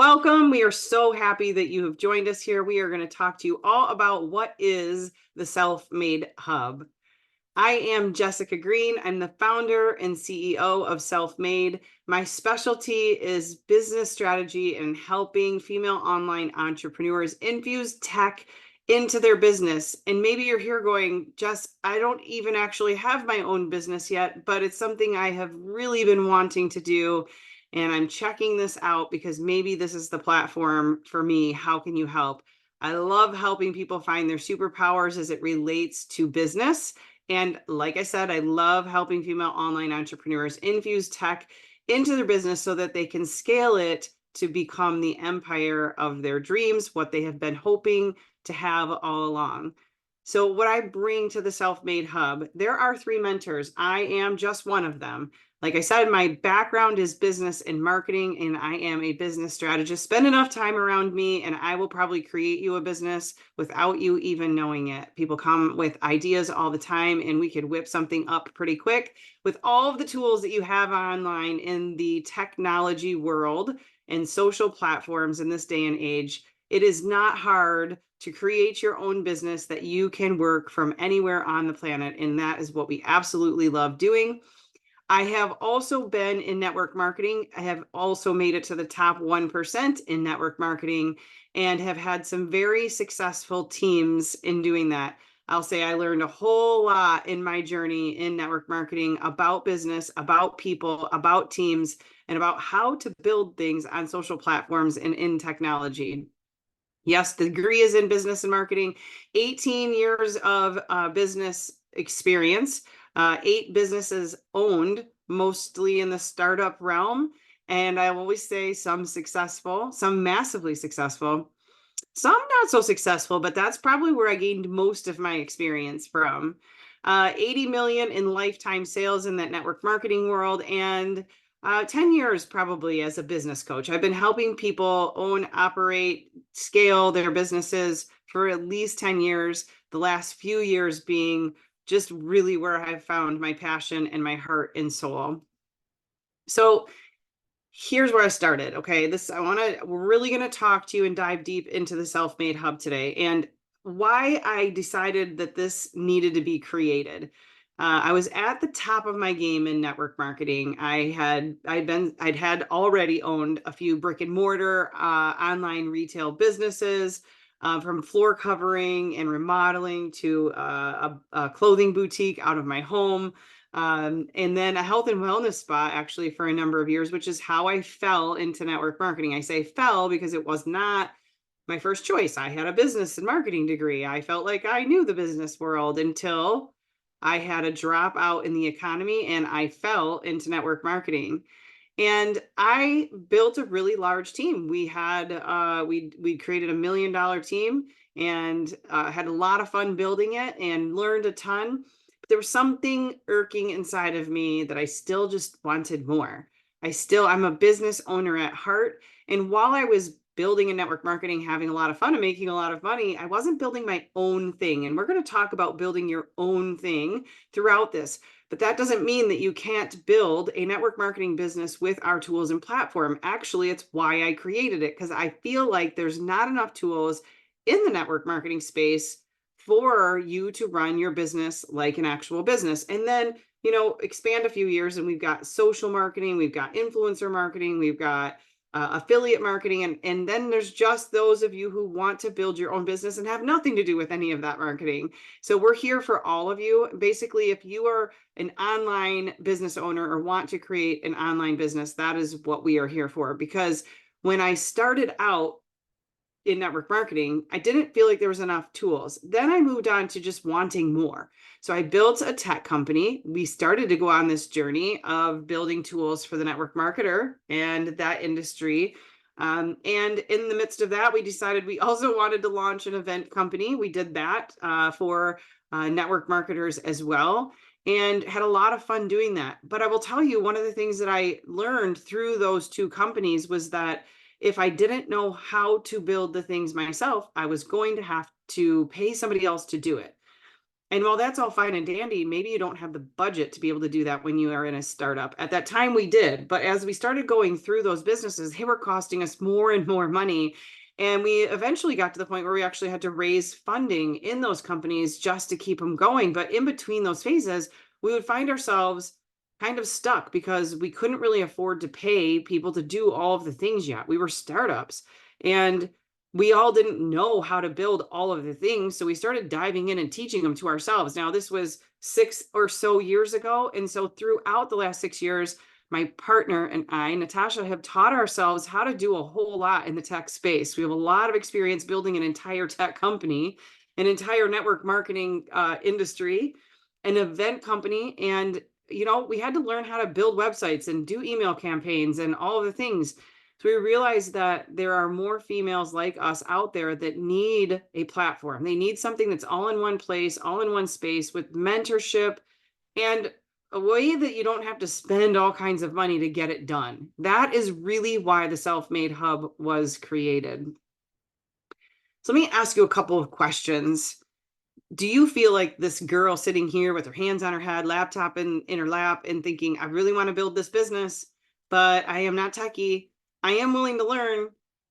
Welcome. We are so happy that you have joined us here. We are going to talk to you all about what is the Self-Made Hub. I am Jessica Green. I'm the founder and CEO of Self-Made. My specialty is business strategy and helping female online entrepreneurs infuse tech into their business. And maybe you're here going, Jess, I don't even actually have my own business yet, but it's something I have really been wanting to do. And I'm checking this out because maybe this is the platform for me. How can you help? I love helping people find their superpowers as it relates to business. And like I said, I love helping female online entrepreneurs infuse tech into their business so that they can scale it to become the empire of their dreams, what they have been hoping to have all along. So what I bring to the Self-Made Hub, there are 3 mentors. I am just one of them. Like I said, my background is business and marketing, and I am a business strategist. Spend enough time around me, and I will probably create you a business without you even knowing it. People come with ideas all the time, and we could whip something up pretty quick. With all of the tools that you have online in the technology world and social platforms in this day and age, it is not hard to create your own business that you can work from anywhere on the planet. And that is what we absolutely love doing. I have also been in network marketing. I have also made it to the top 1% in network marketing and have had some very successful teams in doing that. I'll say I learned a whole lot in my journey in network marketing about business, about people, about teams, and about how to build things on social platforms and in technology. Yes, the degree is in business and marketing, 18 years of business experience, 8 businesses owned, mostly in the startup realm. And I always say some successful, some massively successful, some not so successful, but that's probably where I gained most of my experience from. 80 million in lifetime sales in that network marketing world, and 10 years probably as a business coach. I've been helping people own, operate, scale their businesses for at least 10 years, the last few years being just really where I've found my passion and my heart and soul. So here's where I started. Okay, we're really going to talk to you and dive deep into the Self-Made Hub today and why I decided that this needed to be created. I was at the top of my game in network marketing. I'd had already owned a few brick and mortar online retail businesses, from floor covering and remodeling to a clothing boutique out of my home. And then a health and wellness spa actually for a number of years, which is how I fell into network marketing. I say fell because it was not my first choice. I had a business and marketing degree. I felt like I knew the business world until I had a drop out in the economy and I fell into network marketing. And I built a really large team. We created $1 million team and had a lot of fun building it and learned a ton. But there was something irking inside of me that I still just wanted more. I'm a business owner at heart. And while I was building in network marketing, having a lot of fun and making a lot of money, I wasn't building my own thing. And we're going to talk about building your own thing throughout this. But that doesn't mean that you can't build a network marketing business with our tools and platform. Actually, it's why I created it, because I feel like there's not enough tools in the network marketing space for you to run your business like an actual business. And then, expand a few years and we've got social marketing, we've got influencer marketing, we've got affiliate marketing. And then there's just those of you who want to build your own business and have nothing to do with any of that marketing. So we're here for all of you. Basically, if you are an online business owner or want to create an online business, that is what we are here for. Because when I started out in network marketing, I didn't feel like there was enough tools. Then I moved on to just wanting more. So I built a tech company. We started to go on this journey of building tools for the network marketer and that industry. And in the midst of that, we decided we also wanted to launch an event company. We did that for network marketers as well, and had a lot of fun doing that. But I will tell you, one of the things that I learned through those 2 companies was that if I didn't know how to build the things myself, I was going to have to pay somebody else to do it. And while that's all fine and dandy, maybe you don't have the budget to be able to do that when you are in a startup. At that time, we did. But as we started going through those businesses, they were costing us more and more money. And we eventually got to the point where we actually had to raise funding in those companies just to keep them going. But in between those phases, we would find ourselves kind of stuck because we couldn't really afford to pay people to do all of the things yet. We were startups. And we all didn't know how to build all of the things. So we started diving in and teaching them to ourselves. Now, this was 6 or so years ago. And so throughout the last 6 years, my partner and I, Natasha, have taught ourselves how to do a whole lot in the tech space. We have a lot of experience building an entire tech company, an entire network marketing industry, an event company. And, we had to learn how to build websites and do email campaigns and all of the things. So we realized that there are more females like us out there that need a platform. They need something that's all in one place, all in one space with mentorship and a way that you don't have to spend all kinds of money to get it done. That is really why the Self-Made Hub was created. So let me ask you a couple of questions. Do you feel like this girl sitting here with her hands on her head, laptop in her lap, and thinking, I really want to build this business, but I am not techie. I am willing to learn,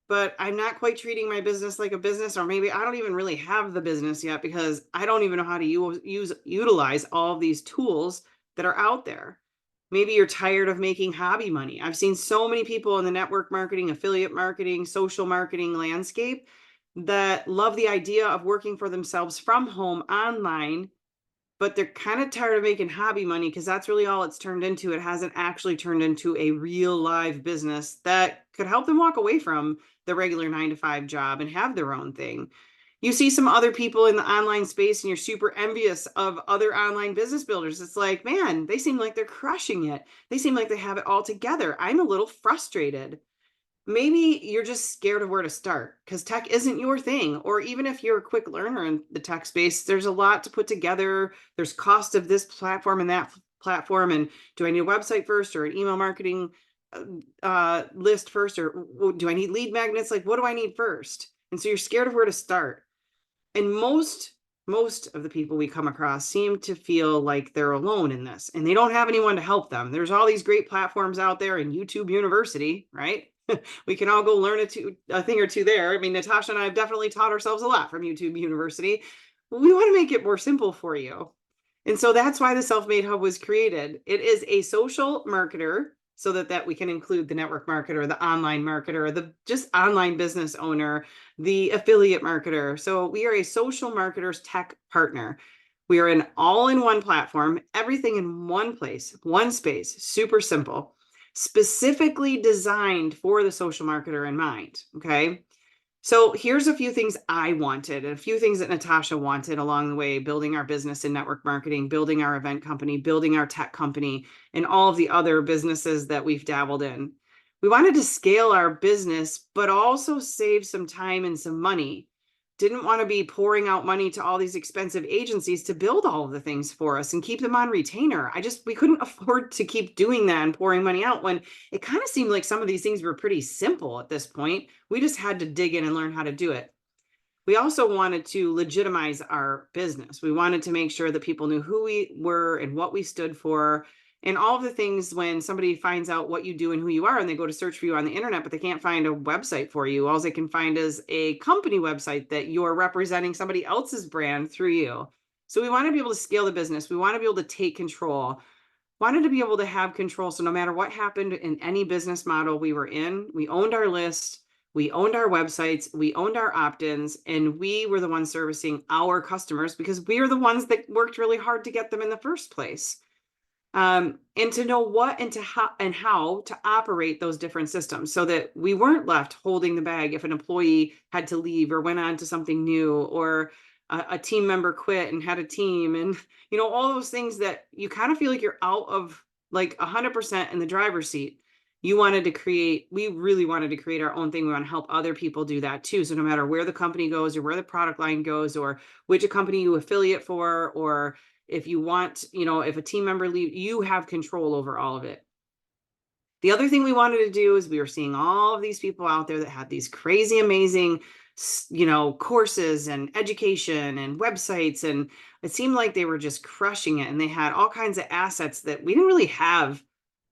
but I'm not quite treating my business like a business, or maybe I don't even really have the business yet because I don't even know how to utilize all of these tools that are out there. Maybe you're tired of making hobby money. I've seen so many people in the network marketing, affiliate marketing, social marketing landscape that love the idea of working for themselves from home online, but they're kind of tired of making hobby money because that's really all it's turned into. It hasn't actually turned into a real live business that could help them walk away from the regular 9-to-5 job and have their own thing. You see some other people in the online space and you're super envious of other online business builders. It's like, man, they seem like they're crushing it. They seem like they have it all together. I'm a little frustrated. Maybe you're just scared of where to start because tech isn't your thing. Or even if you're a quick learner in the tech space, there's a lot to put together. There's cost of this platform and that platform. And do I need a website first or an email marketing list first? Or do I need lead magnets? Like, what do I need first? And so you're scared of where to start. And most of the people we come across seem to feel like they're alone in this and they don't have anyone to help them. There's all these great platforms out there in YouTube University, right? We can all go learn a thing or two there. I mean, Natasha and I have definitely taught ourselves a lot from YouTube University. We want to make it more simple for you. And so that's why the Self-Made Hub was created. It is a social marketer so that we can include the network marketer, the online marketer, the just online business owner, the affiliate marketer. So we are a social marketer's tech partner. We are an all-in-one platform, everything in one place, one space, super simple, specifically designed for the social marketer in mind. Okay. So here's a few things I wanted and a few things that Natasha wanted along the way, building our business in network marketing, building our event company, building our tech company, and all of the other businesses that we've dabbled in. We wanted to scale our business, but also save some time and some money. Didn't want to be pouring out money to all these expensive agencies to build all of the things for us and keep them on retainer. We couldn't afford to keep doing that and pouring money out when it kind of seemed like some of these things were pretty simple at this point. We just had to dig in and learn how to do it. We also wanted to legitimize our business. We wanted to make sure that people knew who we were and what we stood for and all of the things. When somebody finds out what you do and who you are and they go to search for you on the internet, but they can't find a website for you, all they can find is a company website that you're representing somebody else's brand through you. So we want to be able to scale the business. We want to be able to take control, wanted to be able to have control. So no matter what happened in any business model we were in, we owned our list, we owned our websites, we owned our opt-ins, and we were the ones servicing our customers because we are the ones that worked really hard to get them in the first place. And to know what and how to operate those different systems so that we weren't left holding the bag if an employee had to leave or went on to something new, or a team member quit and had a team, and all those things that you kind of feel like you're out of like 100% in the driver's seat. We really wanted to create our own thing. We want to help other people do that too. So no matter where the company goes or where the product line goes or which company you affiliate for, or if you want, if a team member leaves, you have control over all of it. The other thing we wanted to do is we were seeing all of these people out there that had these crazy, amazing courses and education and websites. And it seemed like they were just crushing it. And they had all kinds of assets that we didn't really have.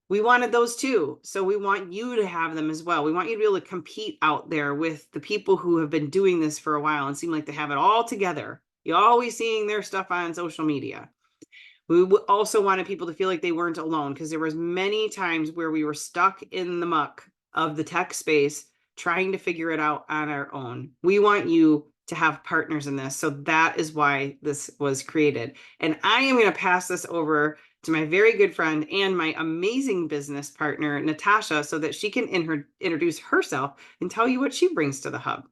We wanted those too. So we want you to have them as well. We want you to be able to compete out there with the people who have been doing this for a while and seem like they have it all together. You're always seeing their stuff on social media. We also wanted people to feel like they weren't alone, because there was many times where we were stuck in the muck of the tech space trying to figure it out on our own. We want you to have partners in this. So that is why this was created. And I am going to pass this over to my very good friend and my amazing business partner, Natasha, so that she can introduce herself and tell you what she brings to the hub.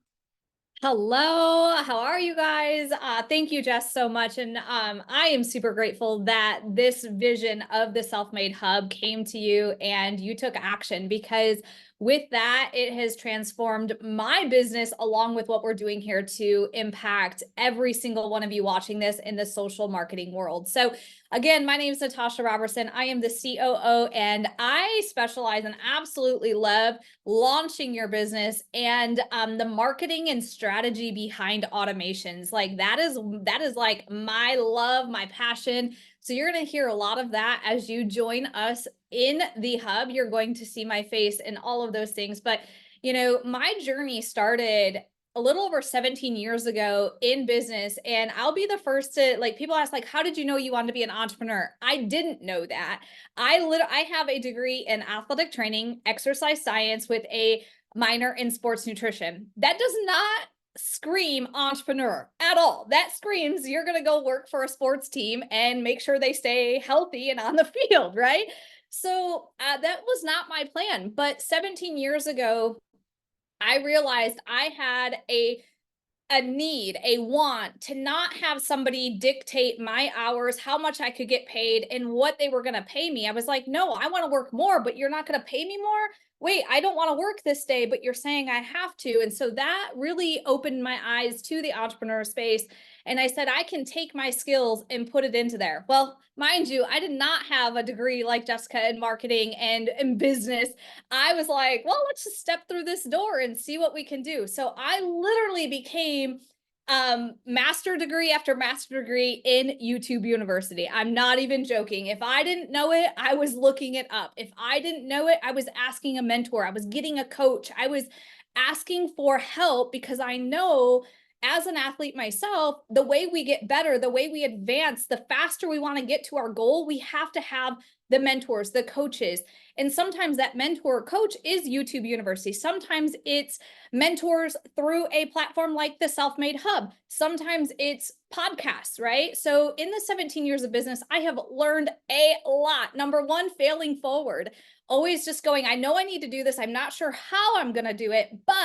Hello, how are you guys? Thank you, Jess, so much. And I am super grateful that this vision of the Self-Made Hub came to you and you took action, because with that, it has transformed my business along with what we're doing here to impact every single one of you watching this in the social marketing world. So again, my name is Natasha Roberson. I am the COO, and I specialize and absolutely love launching your business and the marketing and strategy behind automations. Like that is like my love, my passion. So you're going to hear a lot of that as you join us in the hub. You're going to see my face and all of those things. But my journey started a little over 17 years ago in business. And I'll be the first to, like, people ask, like, how did you know you wanted to be an entrepreneur? I didn't know that. I have a degree in athletic training, exercise science with a minor in sports nutrition. That does not scream entrepreneur at all. That screams you're going to go work for a sports team and make sure they stay healthy and on the field, right? So that was not my plan. But 17 years ago, I realized I had a need, a want to not have somebody dictate my hours, how much I could get paid, and what they were going to pay me. I was like, no, I want to work more, but you're not going to pay me more. Wait, I don't want to work this day, but you're saying I have to. And so that really opened my eyes to the entrepreneur space. And I said, I can take my skills and put it into there. Well, mind you, I did not have a degree like Jessica in marketing and in business. I was like, well, let's just step through this door and see what we can do. So I literally became master degree after master degree in YouTube University. I'm not even joking. If I didn't know it, I was looking it up. If I didn't know it, I was asking a mentor. I was getting a coach. I was asking for help, because I know as an athlete myself, the way we get better, the way we advance, the faster we want to get to our goal, we have to have the mentors, the coaches. And sometimes that mentor or coach is YouTube University. Sometimes it's mentors through a platform like the Self-Made Hub. Sometimes it's podcasts, right? So in the 17 years of business, I have learned a lot. Number one, failing forward. Always just going, I know I need to do this. I'm not sure how I'm going to do it, but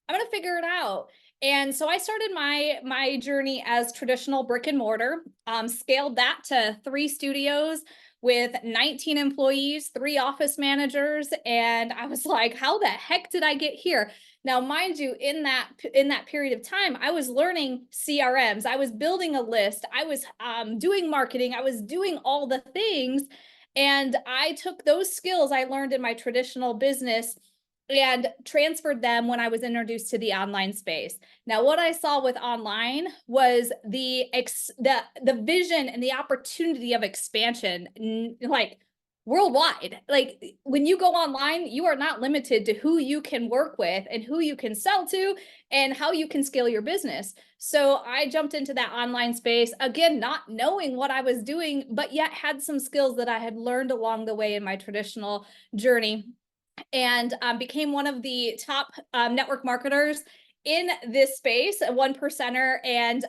I'm going to figure it out. And so I started my journey as traditional brick and mortar, scaled that to 3 studios with 19 employees, 3 office managers. And I was like, how the heck did I get here? Now, mind you, in that period of time, I was learning CRMs. I was building a list. I was doing marketing. I was doing all the things. And I took those skills I learned in my traditional business and transferred them when I was introduced to the online space. Now, what I saw with online was the vision and the opportunity of expansion, like worldwide. Like when you go online, you are not limited to who you can work with and who you can sell to and how you can scale your business. So I jumped into that online space, again, not knowing what I was doing, but yet had some skills that I had learned along the way in my traditional journey, and became one of the top network marketers in this space, a 1%er, and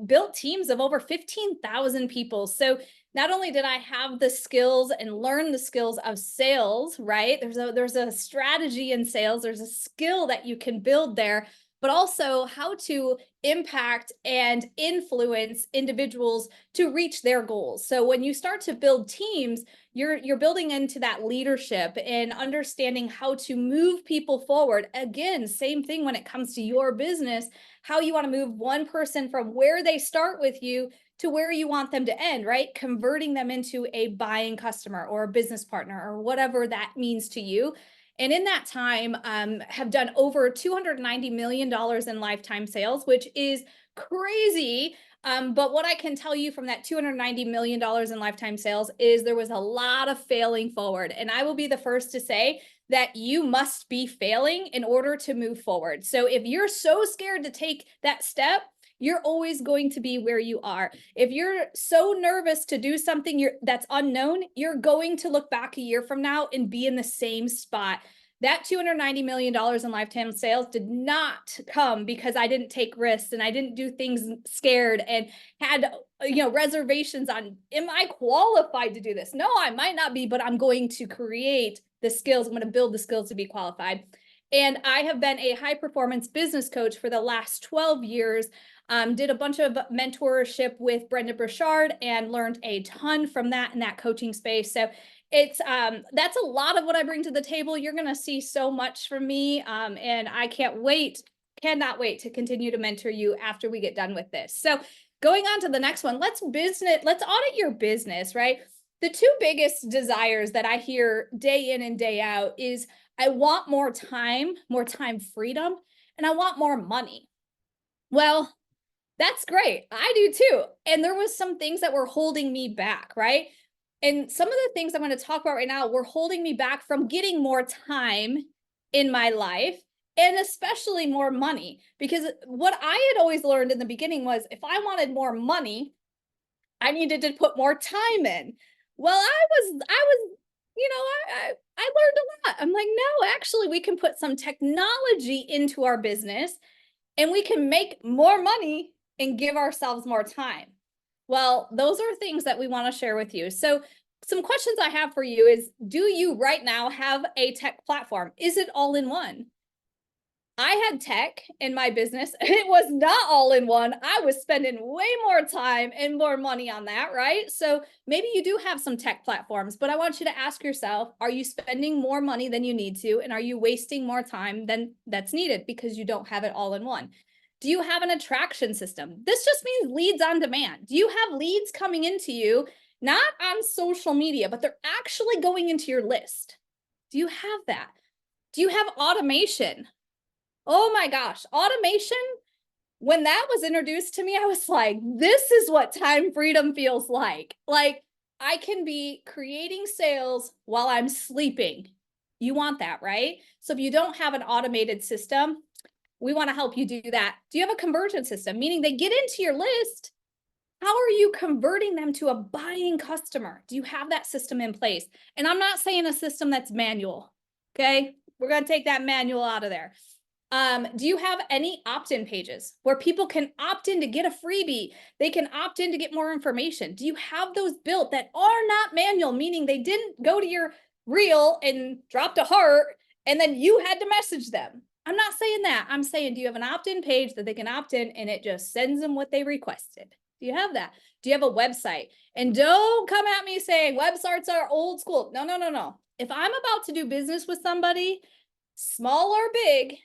built teams of over 15,000 people. So not only did I have the skills and learn the skills of sales, right? There's a strategy in sales. There's a skill that you can build there, but also how to impact and influence individuals to reach their goals. So when you start to build teams, you're building into that leadership and understanding how to move people forward. Again, same thing when it comes to your business, how you want to move one person from where they start with you to where you want them to end, right? Converting them into a buying customer or a business partner or whatever that means to you. And in that time, have done over $290 million in lifetime sales, which is crazy. But what I can tell you from that $290 million in lifetime sales is there was a lot of failing forward. And I will be the first to say that you must be failing in order to move forward. So if you're so scared to take that step, you're always going to be where you are. If you're so nervous to do something that's unknown, you're going to look back a year from now and be in the same spot. That $290 million in lifetime sales did not come because I didn't take risks and I didn't do things scared and had, reservations on, am I qualified to do this? No, I might not be, but I'm going to create the skills. I'm going to build the skills to be qualified. And I have been a high performance business coach for the last 12 years. Did a bunch of mentorship with Brenda Burchard and learned a ton from that in that coaching space. So it's that's a lot of what I bring to the table. You're going to see so much from me, and I cannot wait to continue to mentor you after we get done with this. So going on to the next one, let's audit your business, right? The two biggest desires that I hear day in and day out is I want more time freedom, and I want more money. Well, that's great. I do too. And there was some things that were holding me back, right? And some of the things I'm going to talk about right now were holding me back from getting more time in my life and especially more money. Because what I had always learned in the beginning was if I wanted more money, I needed to put more time in. Well, I learned a lot. I'm like, no, actually, we can put some technology into our business and we can make more money and give ourselves more time. Well, those are things that we want to share with you. So some questions I have for you is, do you right now have a tech platform? Is it all in one? I had tech in my business. It was not all in one. I was spending way more time and more money on that, right? So maybe you do have some tech platforms, but I want you to ask yourself, are you spending more money than you need to? And are you wasting more time than that's needed because you don't have it all in one? Do you have an attraction system? This just means leads on demand. Do you have leads coming into you, not on social media, but they're actually going into your list? Do you have that? Do you have automation? Oh my gosh, automation, when that was introduced to me, I was like, this is what time freedom feels like. Like, I can be creating sales while I'm sleeping. You want that, right? So if you don't have an automated system, we want to help you do that. Do you have a conversion system? Meaning they get into your list. How are you converting them to a buying customer? Do you have that system in place? And I'm not saying a system that's manual. Okay. We're going to take that manual out of there. Do you have any opt-in pages where people can opt in to get a freebie? They can opt in to get more information. Do you have those built that are not manual, meaning they didn't go to your reel and dropped a heart and then you had to message them? I'm not saying that. I'm saying, do you have an opt-in page that they can opt in and it just sends them what they requested? Do you have that? Do you have a website? And don't come at me saying websites are old school. No, no, no, no. If I'm about to do business with somebody, small or big,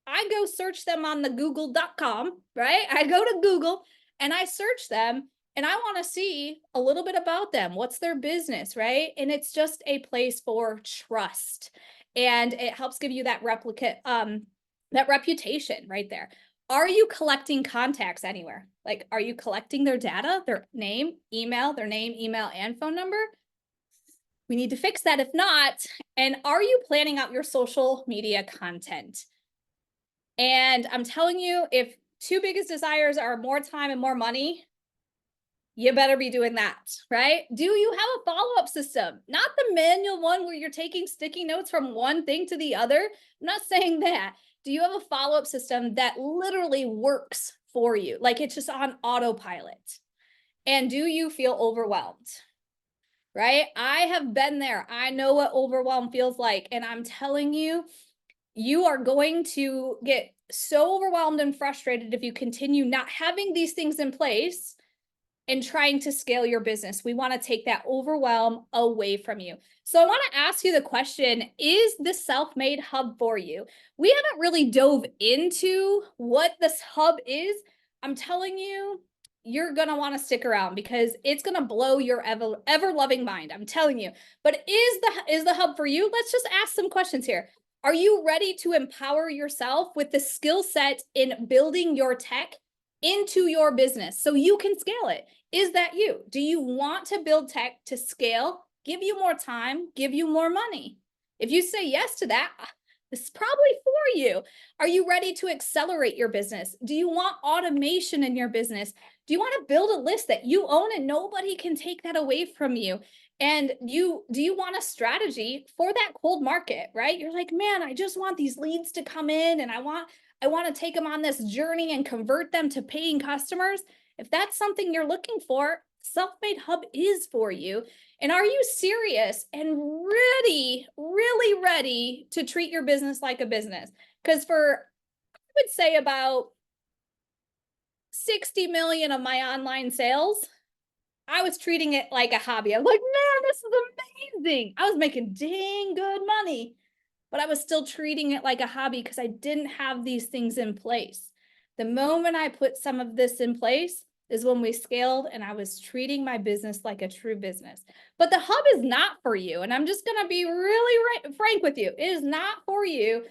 I go search them on the google.com, right? I go to Google and I search them and I want to see a little bit about them. What's their business, right? And it's just a place for trust. And it helps give you that that reputation right there. Are you collecting contacts anywhere? Like, are you collecting their data, their name, email, and phone number? We need to fix that if not. And are you planning out your social media content? And I'm telling you, if two biggest desires are more time and more money, you better be doing that, right? Do you have a follow-up system? Not the manual one where you're taking sticky notes from one thing to the other. I'm not saying that. Do you have a follow-up system that literally works for you? Like it's just on autopilot. And do you feel overwhelmed? Right? I have been there. I know what overwhelm feels like. And I'm telling you, you are going to get so overwhelmed and frustrated if you continue not having these things in place and trying to scale your business. We want to take that overwhelm away from you. So I want to ask you the question, is the self-made hub for you? We haven't really dove into what this hub is. I'm telling you, you're going to want to stick around because it's going to blow your ever loving mind. I'm telling you. But is the hub for you? Let's just ask some questions here. Are you ready to empower yourself with the skill set in building your tech into your business so you can scale it? Is that you? Do you want to build tech to scale, give you more time, give you more money? If you say yes to that, this is probably for you. Are you ready to accelerate your business? Do you want automation in your business? Do you want to build a list that you own and nobody can take that away from you? And do you want a strategy for that cold market, right? You're like, man, I just want these leads to come in and I want to take them on this journey and convert them to paying customers. If that's something you're looking for, Self-Made Hub is for you. And are you serious and ready, really ready to treat your business like a business? Because I would say about 60 million of my online sales, I was treating it like a hobby. I'm like, man, this is amazing. I was making dang good money, but I was still treating it like a hobby because I didn't have these things in place. The moment I put some of this in place is when we scaled and I was treating my business like a true business. But the hub is not for you. And I'm just going to be really frank with you. It is not for you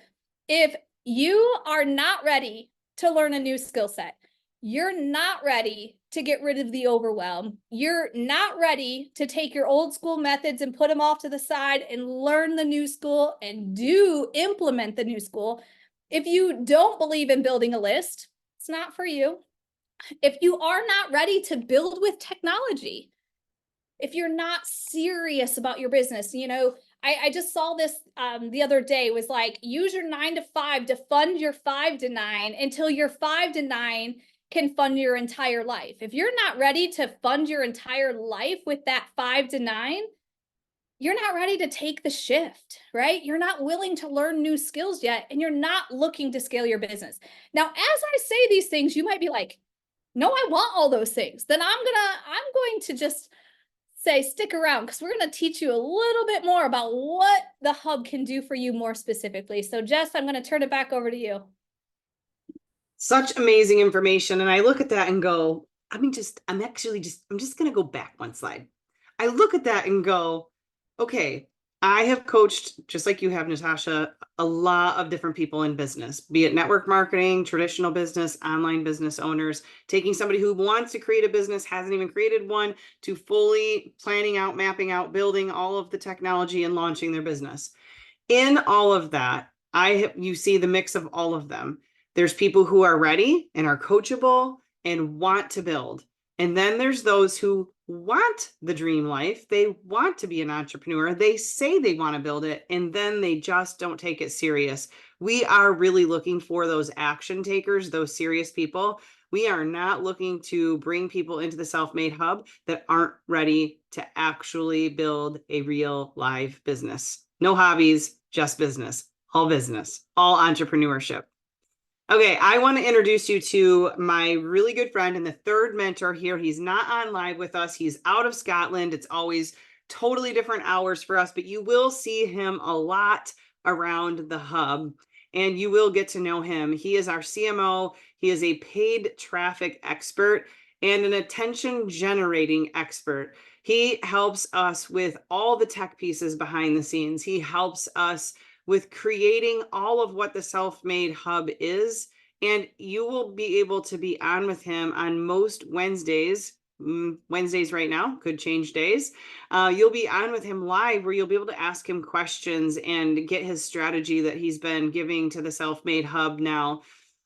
if you are not ready to learn a new skill set. You're not ready to get rid of the overwhelm. You're not ready to take your old school methods and put them off to the side and learn the new school and implement the new school. If you don't believe in building a list, it's not for you. If you are not ready to build with technology, if you're not serious about your business, I just saw this the other day, was like, use your 9 to 5 to fund your 5 to 9 until your 5 to 9 can fund your entire life. If you're not ready to fund your entire life with that 5 to 9, you're not ready to take the shift, right? You're not willing to learn new skills yet, and you're not looking to scale your business. Now, as I say these things, you might be like, no, I want all those things. Then I'm going to just say, stick around, because we're going to teach you a little bit more about what the hub can do for you more specifically. So Jess, I'm going to turn it back over to you. Such amazing information. And I look at that and go, I'm just going to go back one slide. I look at that and go, okay, I have coached, just like you have, Natasha, a lot of different people in business, be it network marketing, traditional business, online business owners, taking somebody who wants to create a business, hasn't even created one, to fully planning out, mapping out, building all of the technology and launching their business. In all of that, you see the mix of all of them. There's people who are ready and are coachable and want to build. And then there's those who want the dream life. They want to be an entrepreneur. They say they want to build it, and then they just don't take it serious. We are really looking for those action takers, those serious people. We are not looking to bring people into the Self-Made Hub that aren't ready to actually build a real live business. No hobbies, just business, all entrepreneurship. Okay, I want to introduce you to my really good friend and the third mentor here. He's not on live with us. He's out of Scotland. It's always totally different hours for us, but you will see him a lot around the hub and you will get to know him. He is our CMO. He is a paid traffic expert and an attention generating expert. He helps us with all the tech pieces behind the scenes. He helps us with creating all of what the Self-Made Hub is. And you will be able to be on with him on most Wednesdays. Wednesdays right now, could change days. You'll be on with him live where you'll be able to ask him questions and get his strategy that he's been giving to the Self-Made Hub now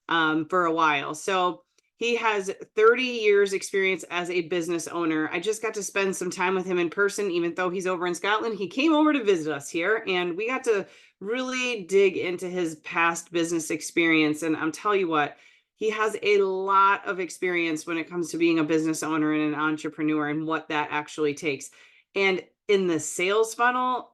for a while. So he has 30 years experience as a business owner. I just got to spend some time with him in person, even though he's over in Scotland. He came over to visit us here and we got to really dig into his past business experience. And I'm telling you what, he has a lot of experience when it comes to being a business owner and an entrepreneur and what that actually takes. And in the sales funnel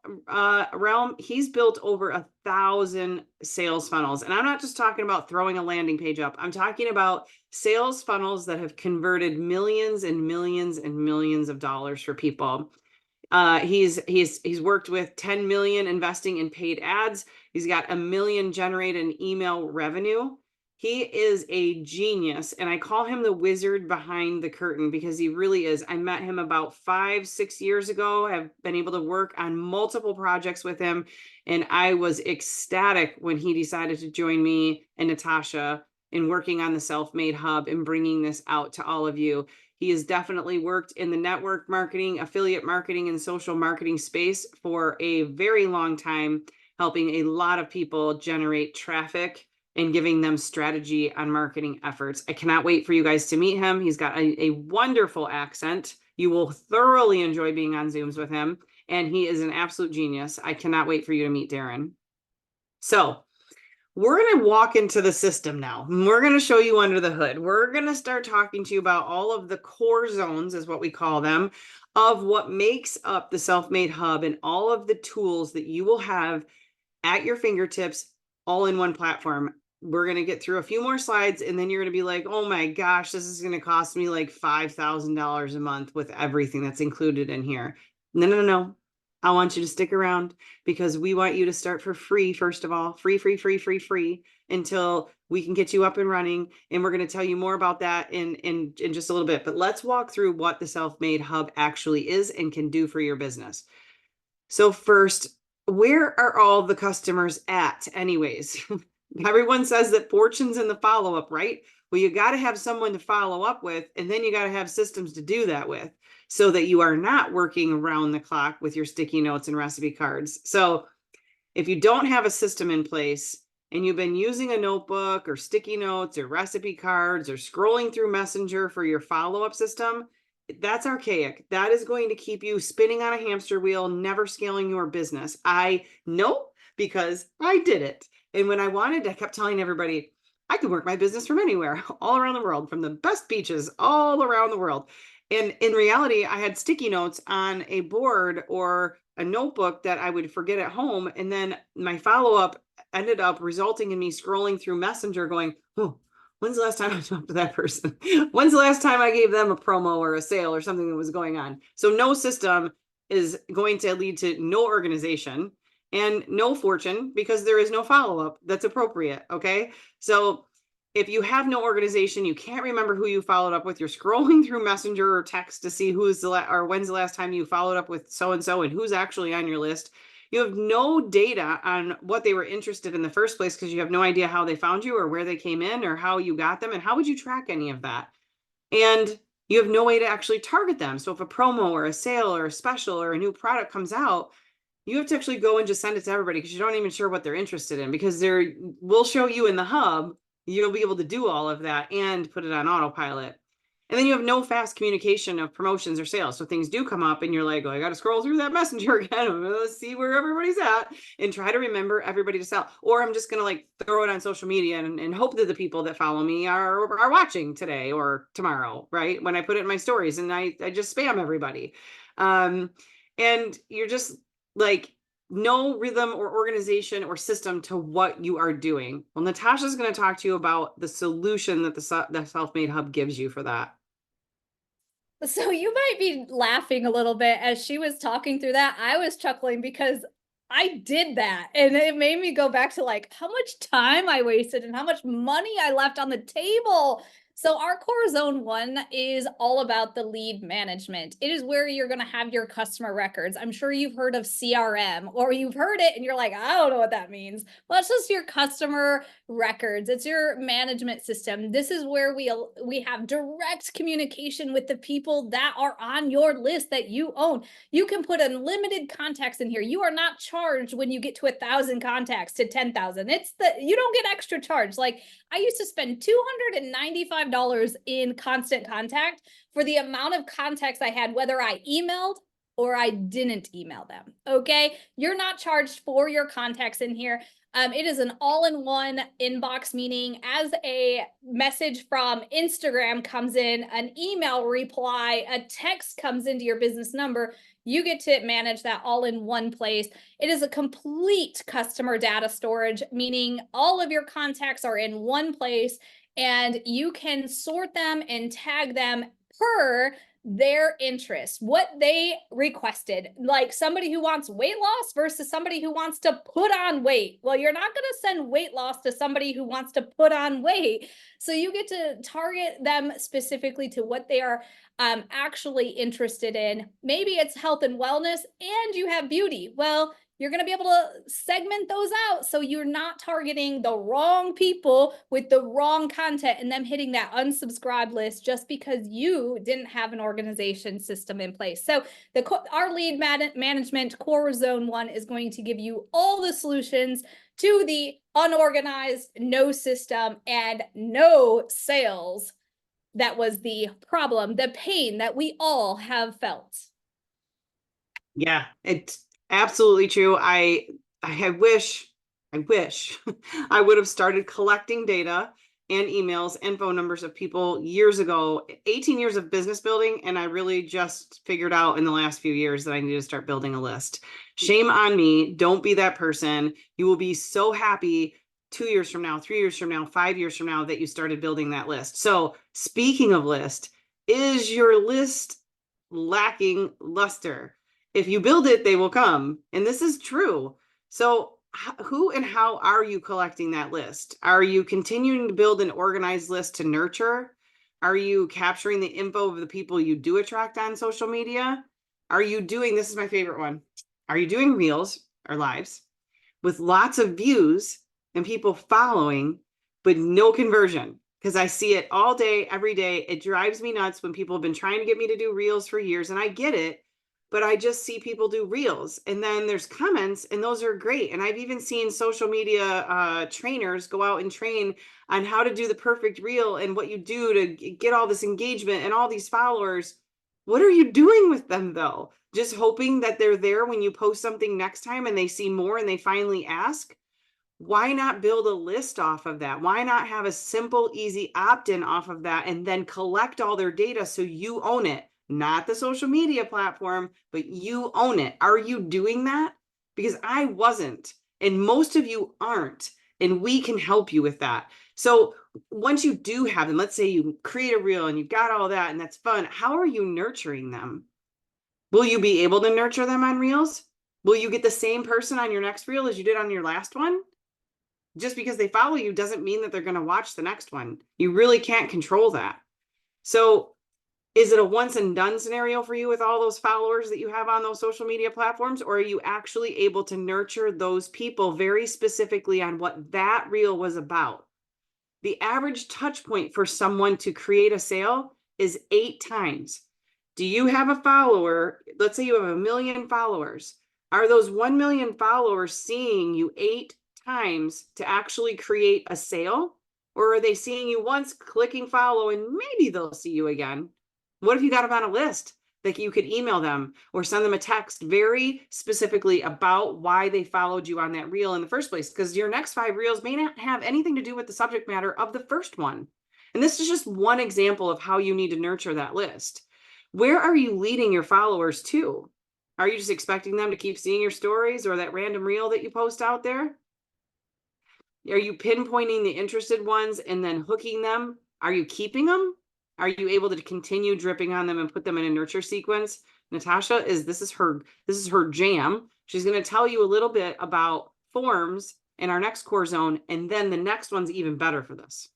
realm, he's built over 1,000 sales funnels. And I'm not just talking about throwing a landing page up. I'm talking about sales funnels that have converted millions and millions and millions of dollars for people. He's worked with 10 million investing in paid ads. He's got $1 million generated in email revenue. He is a genius, and I call him the wizard behind the curtain because he really is. I met him about 5, 6 years ago. I've been able to work on multiple projects with him, and I was ecstatic when he decided to join me and Natasha in working on the Self-Made Hub and bringing this out to all of you. He has definitely worked in the network marketing, affiliate marketing, and social marketing space for a very long time, helping a lot of people generate traffic and giving them strategy on marketing efforts. I cannot wait for you guys to meet him. He's got a wonderful accent. You will thoroughly enjoy being on Zooms with him, and he is an absolute genius. I cannot wait for you to meet Darren. So we're going to walk into the system now. We're going to show you under the hood. We're going to start talking to you about all of the core zones, is what we call them, of what makes up the Self-Made Hub and all of the tools that you will have at your fingertips all in one platform. We're going to get through a few more slides, and then you're going to be like, oh my gosh, this is going to cost me like $5,000 a month with everything that's included in here. No, no, no, no. I want you to stick around because we want you to start for free, first of all, free, until we can get you up and running. And we're going to tell you more about that in just a little bit. But let's walk through what the Self-Made Hub actually is and can do for your business. So first, where are all the customers at anyways? Everyone says that fortune's in the follow-up, right? Well, you got to have someone to follow up with, and then you got to have systems to do that with so that you are not working around the clock with your sticky notes and recipe cards. So if you don't have a system in place and you've been using a notebook or sticky notes or recipe cards or scrolling through Messenger for your follow-up system, that's archaic. That is going to keep you spinning on a hamster wheel, never scaling your business. I know because I did it. And when I wanted, I kept telling everybody, I could work my business from anywhere, all around the world, from the best beaches all around the world. And in reality, I had sticky notes on a board or a notebook that I would forget at home. And then my follow-up ended up resulting in me scrolling through Messenger going, oh, when's the last time I talked to that person? When's the last time I gave them a promo or a sale or something that was going on? So no system is going to lead to no organization and no fortune because there is no follow-up that's appropriate. Okay. So if you have no organization, you can't remember who you followed up with, you're scrolling through Messenger or text to see who's or when's the last time you followed up with so-and-so and who's actually on your list. You have no data on what they were interested in the first place because you have no idea how they found you or where they came in or how you got them. And how would you track any of that? And you have no way to actually target them. So if a promo or a sale or a special or a new product comes out, you have to actually go and just send it to everybody because you're not even sure what they're interested in, because we'll show you in the hub, you'll be able to do all of that and put it on autopilot. And then you have no fast communication of promotions or sales. So things do come up and you're like, oh, I got to scroll through that Messenger again. Let's see where everybody's at and try to remember everybody to sell. Or I'm just going to like throw it on social media and hope that the people that follow me are watching today or tomorrow, right? When I put it in my stories and I just spam everybody. And you're just like, no rhythm or organization or system to what you are doing. Well, Natasha's going to talk to you about the solution that the Self-Made Hub gives you for that. So you might be laughing a little bit as she was talking through that. I was chuckling because I did that, and it made me go back to like how much time I wasted and how much money I left on the table. So our core zone 1 is all about the lead management. It is where you're going to have your customer records. I'm sure you've heard of CRM, or you've heard it and you're like, I don't know what that means. Well, it's just your customer records. It's your management system. This is where we have direct communication with the people that are on your list that you own. You can put unlimited contacts in here. You are not charged when you get to 1,000 contacts to 10,000. You don't get extra charge. Like I used to spend $295 in constant contact for the amount of contacts I had, whether I emailed or I didn't email them. Okay. You're not charged for your contacts in here. It is an all-in-one inbox, meaning as a message from Instagram comes in, an email reply, a text comes into your business number, you get to manage that all in one place. It is a complete customer data storage, meaning all of your contacts are in one place and you can sort them and tag them per their interest, what they requested, like somebody who wants weight loss versus somebody who wants to put on weight. Well, you're not going to send weight loss to somebody who wants to put on weight. So you get to target them specifically to what they are actually interested in. Maybe it's health and wellness, and you have beauty. Well, you're going to be able to segment those out so you're not targeting the wrong people with the wrong content and them hitting that unsubscribe list just because you didn't have an organization system in place. So our lead management core zone 1 is going to give you all the solutions to the unorganized, no system, and no sales. That was the problem, the pain that we all have felt. Yeah, it's absolutely true. I wish I would have started collecting data and emails and phone numbers of people years ago, 18 years of business building. And I really just figured out in the last few years that I need to start building a list. Shame on me. Don't be that person. You will be so happy 2 years from now, 3 years from now, 5 years from now that you started building that list. So speaking of list, is your list lacking luster? If you build it, they will come. And this is true. So who and how are you collecting that list? Are you continuing to build an organized list to nurture? Are you capturing the info of the people you do attract on social media? Are you doing, this is my favorite one, are you doing reels or lives with lots of views and people following, but no conversion? Because I see it all day, every day. It drives me nuts when people have been trying to get me to do reels for years, and I get it. But I just see people do reels, and then there's comments, and those are great. And I've even seen social media trainers go out and train on how to do the perfect reel and what you do to get all this engagement and all these followers. What are you doing with them, though? Just hoping that they're there when you post something next time and they see more and they finally ask? Why not build a list off of that? Why not have a simple, easy opt-in off of that and then collect all their data so you own it? Not the social media platform, but you own it. Are you doing that? Because I wasn't, and most of you aren't, and we can help you with that. So once you do have them, let's say you create a reel and you've got all that and that's fun, how are you nurturing them? Will you be able to nurture them on reels? Will you get the same person on your next reel as you did on your last one? Just because they follow you doesn't mean that they're going to watch the next one. You really can't control that. So is it a once and done scenario for you with all those followers that you have on those social media platforms? Or are you actually able to nurture those people very specifically on what that reel was about? The average touch point for someone to create a sale is 8 times. Do you have a follower? Let's say you have 1 million followers. Are those 1 million followers seeing you 8 times to actually create a sale? Or are they seeing you once, clicking follow, and maybe they'll see you again? What if you got them on a list that you could email them or send them a text very specifically about why they followed you on that reel in the first place? Because your next 5 reels may not have anything to do with the subject matter of the first one. And this is just one example of how you need to nurture that list. Where are you leading your followers to? Are you just expecting them to keep seeing your stories or that random reel that you post out there? Are you pinpointing the interested ones and then hooking them? Are you keeping them? Are you able to continue dripping on them and put them in a nurture sequence? Natasha this is her jam. She's going to tell you a little bit about forms in our next core zone, and then the next one's even better for this.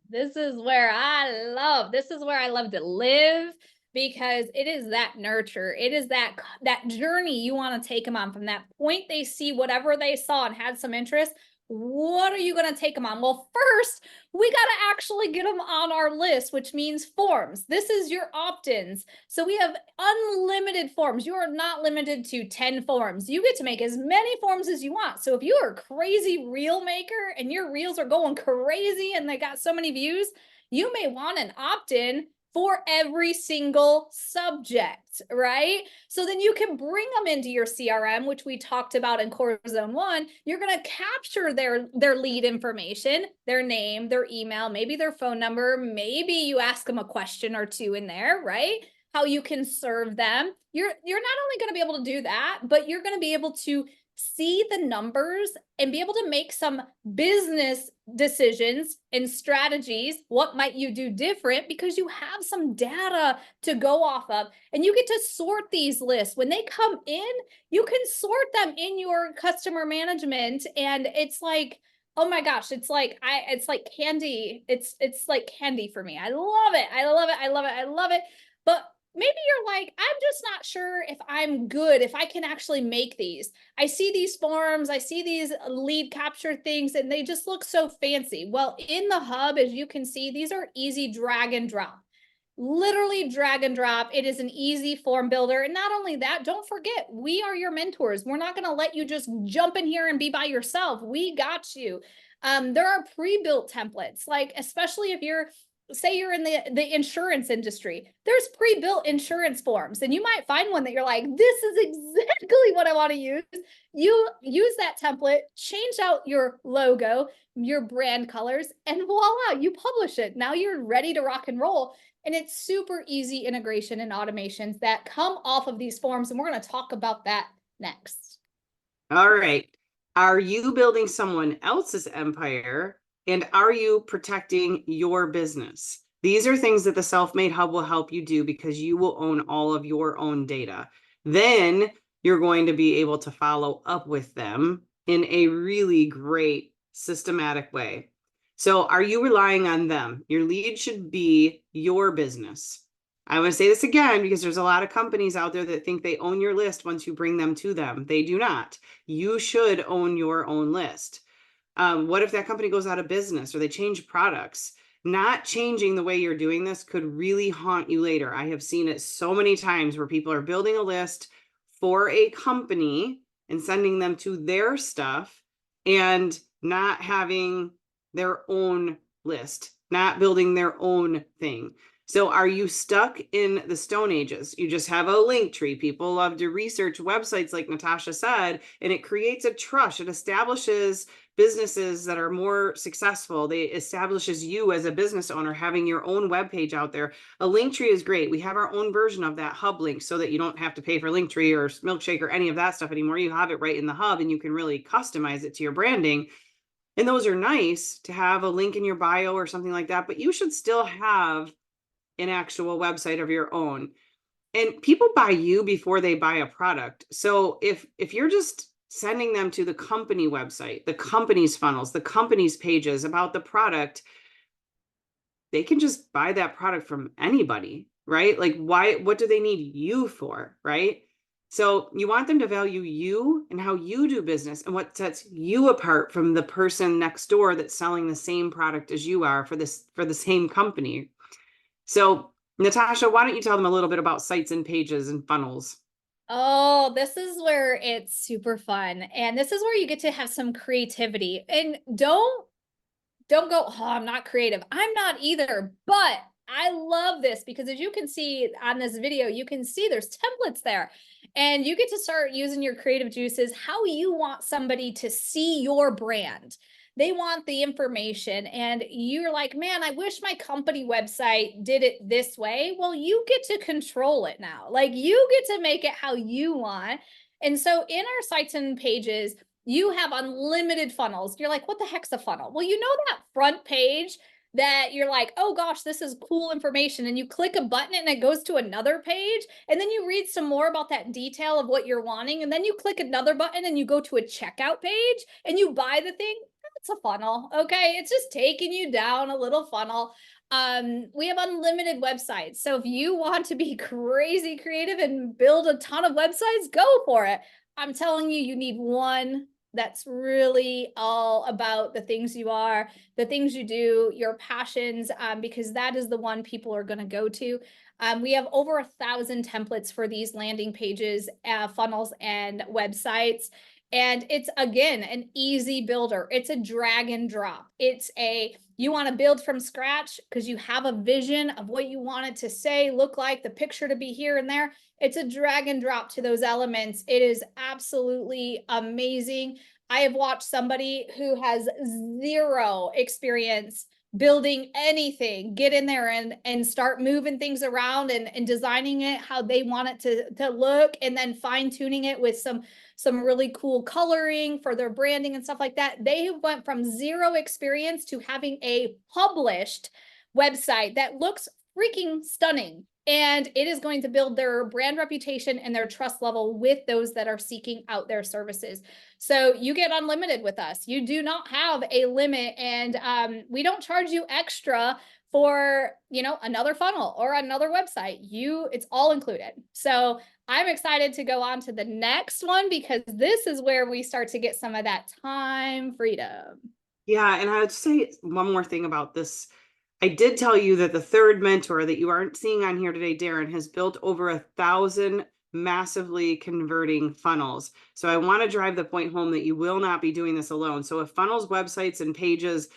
This is where I love to live, because it is that nurture. It is that journey you want to take them on from that point they see whatever they saw and had some interest. What are you going to take them on? Well, first, we got to actually get them on our list, which means forms. This is your opt-ins. So we have unlimited forms. You are not limited to 10 forms. You get to make as many forms as you want. So if you are a crazy reel maker and your reels are going crazy and they got so many views, you may want an opt-in for every single subject, right? So then you can bring them into your CRM, which we talked about in Core Zone 1. You're going to capture their lead information, their name, their email, maybe their phone number. Maybe you ask them a question or two in there, right? How you can serve them. You're not only going to be able to do that, but you're going to be able to see the numbers and be able to make some business decisions and strategies. What might you do different? Because you have some data to go off of, and you get to sort these lists. When they come in, you can sort them in your customer management, and it's like, oh my gosh, it's like candy. It's like candy for me. I love it. I love it. I love it. I love it. But maybe you're like, I'm just not sure if I'm good, if I can actually make these. I see these forms, I see these lead capture things, and they just look so fancy. Well, in the hub, as you can see, these are easy drag and drop. Literally drag and drop. It is an easy form builder. And not only that, don't forget, we are your mentors. We're not going to let you just jump in here and be by yourself. We got you. There are pre-built templates, like especially if you're, say you're in the insurance industry, there's pre-built insurance forms, and you might find one that you're like, this is exactly what I want to use. You use that template, change out your logo, your brand colors, and voila, you publish it. Now you're ready to rock and roll. And it's super easy integration and automations that come off of these forms. And we're going to talk about that next. All right. Are you building someone else's empire? And are you protecting your business? These are things that the Self-Made Hub will help you do because you will own all of your own data. Then you're going to be able to follow up with them in a really great systematic way. So are you relying on them? Your lead should be your business. I want to say this again because there's a lot of companies out there that think they own your list once you bring them to them. They do not. You should own your own list. What if that company goes out of business or they change products? Not changing the way you're doing this could really haunt you later. I have seen it so many times where people are building a list for a company and sending them to their stuff and not having their own list, not building their own thing. So are you stuck in the Stone Ages? You just have a link tree. People love to research websites like Natasha said, and it creates a trust. It establishes businesses that are more successful. They establishes you as a business owner having your own webpage out there. A link tree is great. We have our own version of that hub link so that you don't have to pay for link tree or milkshake or any of that stuff anymore. You have it right in the hub and you can really customize it to your branding. And those are nice to have a link in your bio or something like that, but you should still have an actual website of your own. And people buy you before they buy a product. So if you're just sending them to the company website, the company's funnels, the company's pages about the product, they can just buy that product from anybody, right? Like what do they need you for, right? So you want them to value you and how you do business and what sets you apart from the person next door that's selling the same product as you are for the same company. So Natasha, why don't you tell them a little bit about sites and pages and funnels? Oh, this is where it's super fun. And this is where you get to have some creativity. And don't go, oh, I'm not creative. I'm not either, but I love this because as you can see on this video, you can see there's templates there and you get to start using your creative juices, how you want somebody to see your brand. They want the information and you're like, man, I wish my company website did it this way. Well, you get to control it now. Like you get to make it how you want. And so in our sites and pages, you have unlimited funnels. You're like, what the heck's a funnel? Well, you know that front page that you're like, oh gosh, this is cool information. And you click a button and it goes to another page. And then you read some more about that detail of what you're wanting. And then you click another button and you go to a checkout page and you buy the thing. That's a funnel. Okay. It's just taking you down a little funnel. We have unlimited websites. So if you want to be crazy creative and build a ton of websites, go for it. I'm telling you, you need one that's really all about the things you are, the things you do, your passions, because that is the one people are going to go to. We have over 1,000 templates for these landing pages, funnels, and websites. And it's, again, an easy builder. It's a drag and drop. You want to build from scratch because you have a vision of what you want it to say, look like, the picture to be here and there. It's a drag and drop to those elements. It is absolutely amazing. I have watched somebody who has zero experience building anything, get in there and start moving things around and designing it how they want it to look, and then fine tuning it with some really cool coloring for their branding and stuff like that. They went from zero experience to having a published website that looks freaking stunning. And it is going to build their brand reputation and their trust level with those that are seeking out their services. So you get unlimited with us. You do not have a limit, and we don't charge you extra for, you know, another funnel or another website. It's all included. So I'm excited to go on to the next one, because this is where we start to get some of that time freedom. Yeah, and I would say one more thing about this. I did tell you that the third mentor that you aren't seeing on here today, Darren, has built over 1,000 massively converting funnels. So I want to drive the point home that you will not be doing this alone. So if funnels, websites, and pages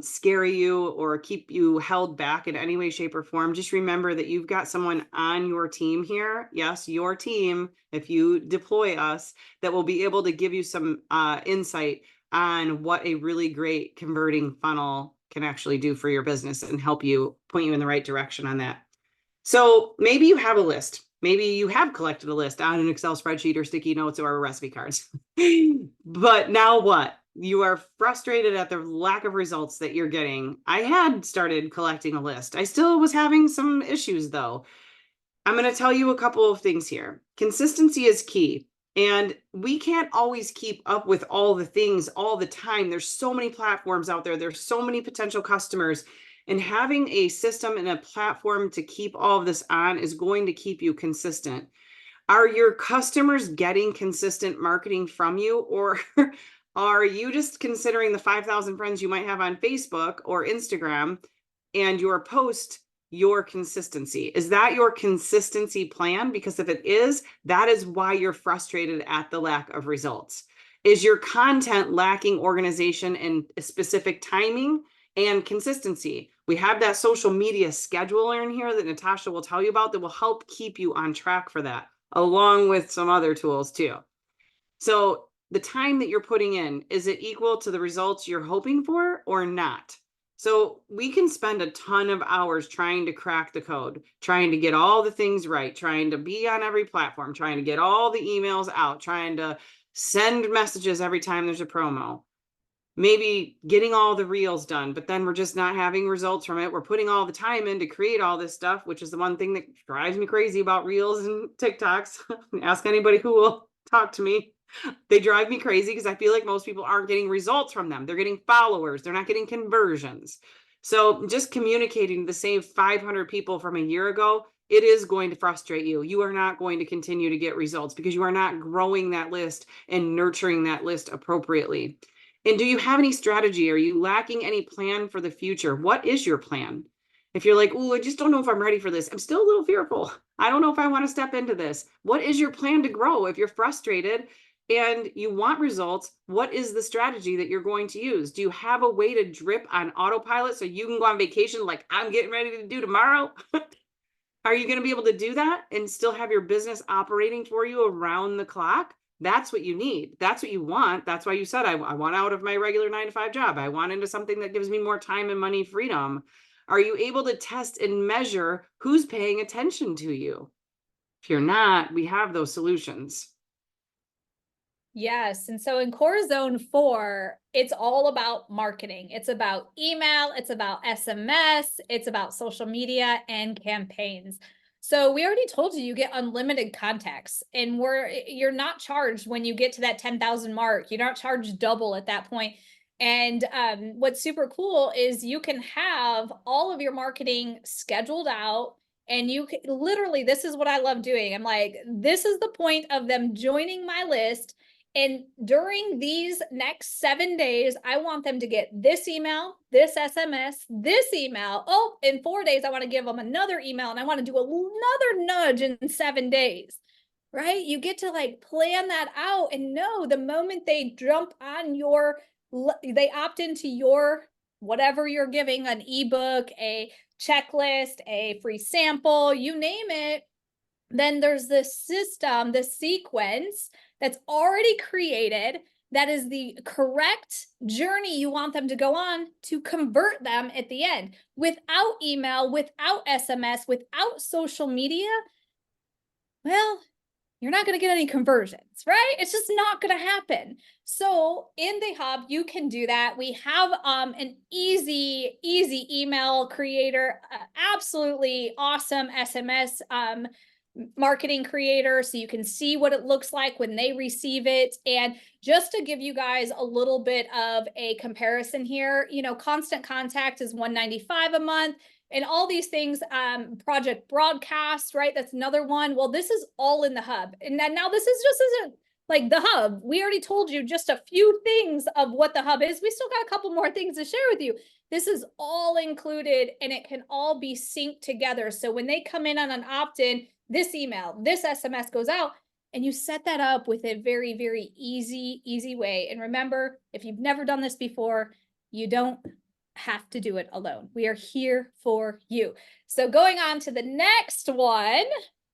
scare you or keep you held back in any way, shape, or form, just remember that you've got someone on your team here. Yes, your team, if you deploy us, that will be able to give you some insight on what a really great converting funnel can actually do for your business and help you point you in the right direction on that. So maybe you have a list. Maybe you have collected a list on an Excel spreadsheet or sticky notes or recipe cards. But now what? You are frustrated at the lack of results that you're getting. I had started collecting a list. I still was having some issues though. I'm going to tell you a couple of things here. Consistency is key. And we can't always keep up with all the things all the time. There's so many platforms out there. There's so many potential customers. And having a system and a platform to keep all of this on is going to keep you consistent. Are your customers getting consistent marketing from you? Or are you just considering the 5,000 friends you might have on Facebook or Instagram and your post your consistency? Is that your consistency plan? Because if it is, that is why you're frustrated at the lack of results. Is your content lacking organization and specific timing and consistency? We have that social media scheduler in here that Natasha will tell you about that will help keep you on track for that, along with some other tools too. So the time that you're putting in, is it equal to the results you're hoping for or not? So we can spend a ton of hours trying to crack the code, trying to get all the things right, trying to be on every platform, trying to get all the emails out, trying to send messages every time there's a promo. Maybe getting all the reels done, but then we're just not having results from it. We're putting all the time in to create all this stuff, which is the one thing that drives me crazy about reels and TikToks. Ask anybody who will talk to me. They drive me crazy because I feel like most people aren't getting results from them. They're getting followers. They're not getting conversions. So just communicating the same 500 people from a year ago, it is going to frustrate you. You are not going to continue to get results because you are not growing that list and nurturing that list appropriately. And do you have any strategy? Are you lacking any plan for the future? What is your plan? If you're like, oh, I just don't know if I'm ready for this. I'm still a little fearful. I don't know if I want to step into this. What is your plan to grow? If you're frustrated and you want results, what is the strategy that you're going to use? Do you have a way to drip on autopilot so you can go on vacation like I'm getting ready to do tomorrow? Are you going to be able to do that and still have your business operating for you around the clock? That's what you need. That's what you want. That's why you said, I want out of my regular 9-to-5 job. I want into something that gives me more time and money freedom. Are you able to test and measure who's paying attention to you? If you're not, we have those solutions. Yes. And so in core zone 4, it's all about marketing. It's about email, it's about SMS, it's about social media and campaigns. So we already told you get unlimited contacts, and you're not charged when you get to that 10,000 mark. You're not charged double at that point. And what's super cool is you can have all of your marketing scheduled out, and you can literally, this is what I love doing. I'm like, this is the point of them joining my list. And during these next 7 days, I want them to get this email, this SMS, this email. Oh, in 4 days, I want to give them another email, and I want to do another nudge in 7 days, right? You get to like plan that out and know the moment they jump on they opt into your whatever you're giving, an ebook, a checklist, a free sample, you name it. Then there's this system, this sequence that's already created that is the correct journey you want them to go on to convert them at the end. Without email, without SMS, without social media, well, you're not going to get any conversions, right? It's just not going to happen. So in the hub, you can do that. We have an easy email creator, absolutely awesome SMS marketing creator, so you can see what it looks like when they receive it. And just to give you guys a little bit of a comparison here, you know, Constant Contact is $195 a month. And all these things, Project Broadcast, right? That's another one. Well, this is all in the hub. And then now this is just isn't like the hub. We already told you just a few things of what the hub is. We still got a couple more things to share with you. This is all included and it can all be synced together. So when they come in on an opt-in, this email, this SMS goes out, and you set that up with a very, very easy way. And remember, if you've never done this before, you don't have to do it alone. We are here for you. So going on to the next one.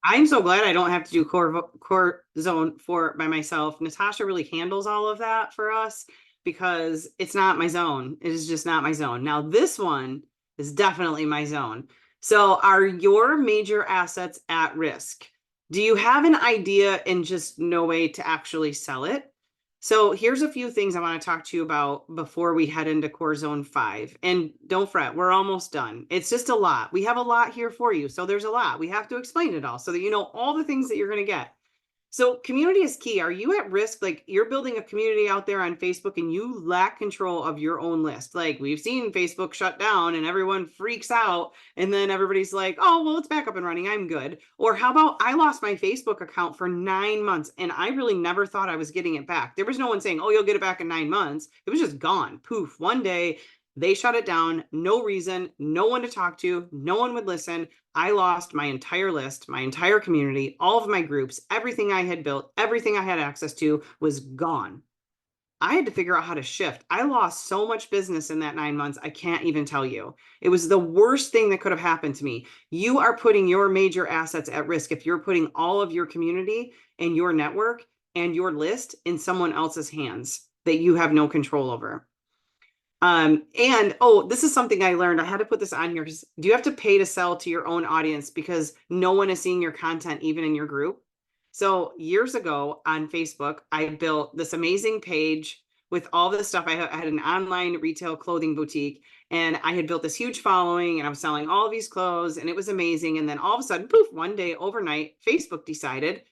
I'm so glad I don't have to do core zone 4 by myself. Natasha really handles all of that for us because it's not my zone. It is just not my zone. Now, this one is definitely my zone. So are your major assets at risk? Do you have an idea and just no way to actually sell it? So here's a few things I want to talk to you about before we head into core zone 5. And don't fret, we're almost done. It's just a lot. We have a lot here for you. So there's a lot. We have to explain it all so that you know all the things that you're going to get. So community is key. Are you at risk? Like you're building a community out there on Facebook and you lack control of your own list. Like we've seen Facebook shut down and everyone freaks out. And then everybody's like, oh, well, it's back up and running. I'm good. Or how about I lost my Facebook account for 9 months and I really never thought I was getting it back. There was no one saying, oh, you'll get it back in 9 months. It was just gone. Poof. One day they shut it down. No reason, no one to talk to. No one would listen. I lost my entire list, my entire community, all of my groups, everything I had built, everything I had access to was gone. I had to figure out how to shift. I lost so much business in that 9 months. I can't even tell you. It was the worst thing that could have happened to me. You are putting your major assets at risk if you're putting all of your community and your network and your list in someone else's hands that you have no control over. And this is something I learned. I had to put this on here because do you have to pay to sell to your own audience because no one is seeing your content even in your group? So years ago on Facebook, I built this amazing page with all this stuff. I had an online retail clothing boutique and I had built this huge following and I was selling all of these clothes and it was amazing. And then all of a sudden, poof, one day overnight, Facebook decided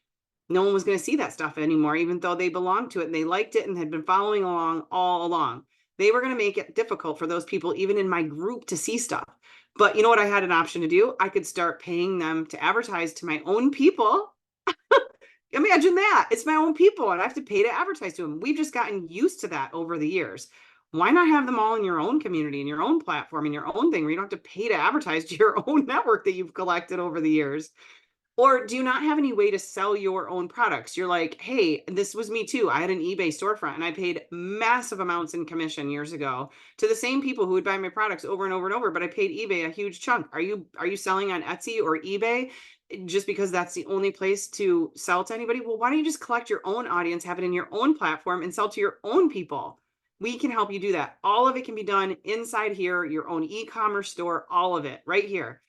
no one was going to see that stuff anymore, even though they belonged to it and they liked it and had been following along all along. They were going to make it difficult for those people, even in my group, to see stuff. But you know what I had an option to do? I could start paying them to advertise to my own people. Imagine that. It's my own people and I have to pay to advertise to them. We've just gotten used to that over the years. Why not have them all in your own community, in your own platform, in your own thing where you don't have to pay to advertise to your own network that you've collected over the years? Or do you not have any way to sell your own products? You're like, hey, this was me too. I had an eBay storefront and I paid massive amounts in commission years ago to the same people who would buy my products over and over and over, but I paid eBay a huge chunk. Are you selling on Etsy or eBay just because that's the only place to sell to anybody? Well, why don't you just collect your own audience, have it in your own platform and sell to your own people? We can help you do that. All of it can be done inside here, your own e-commerce store, all of it right here.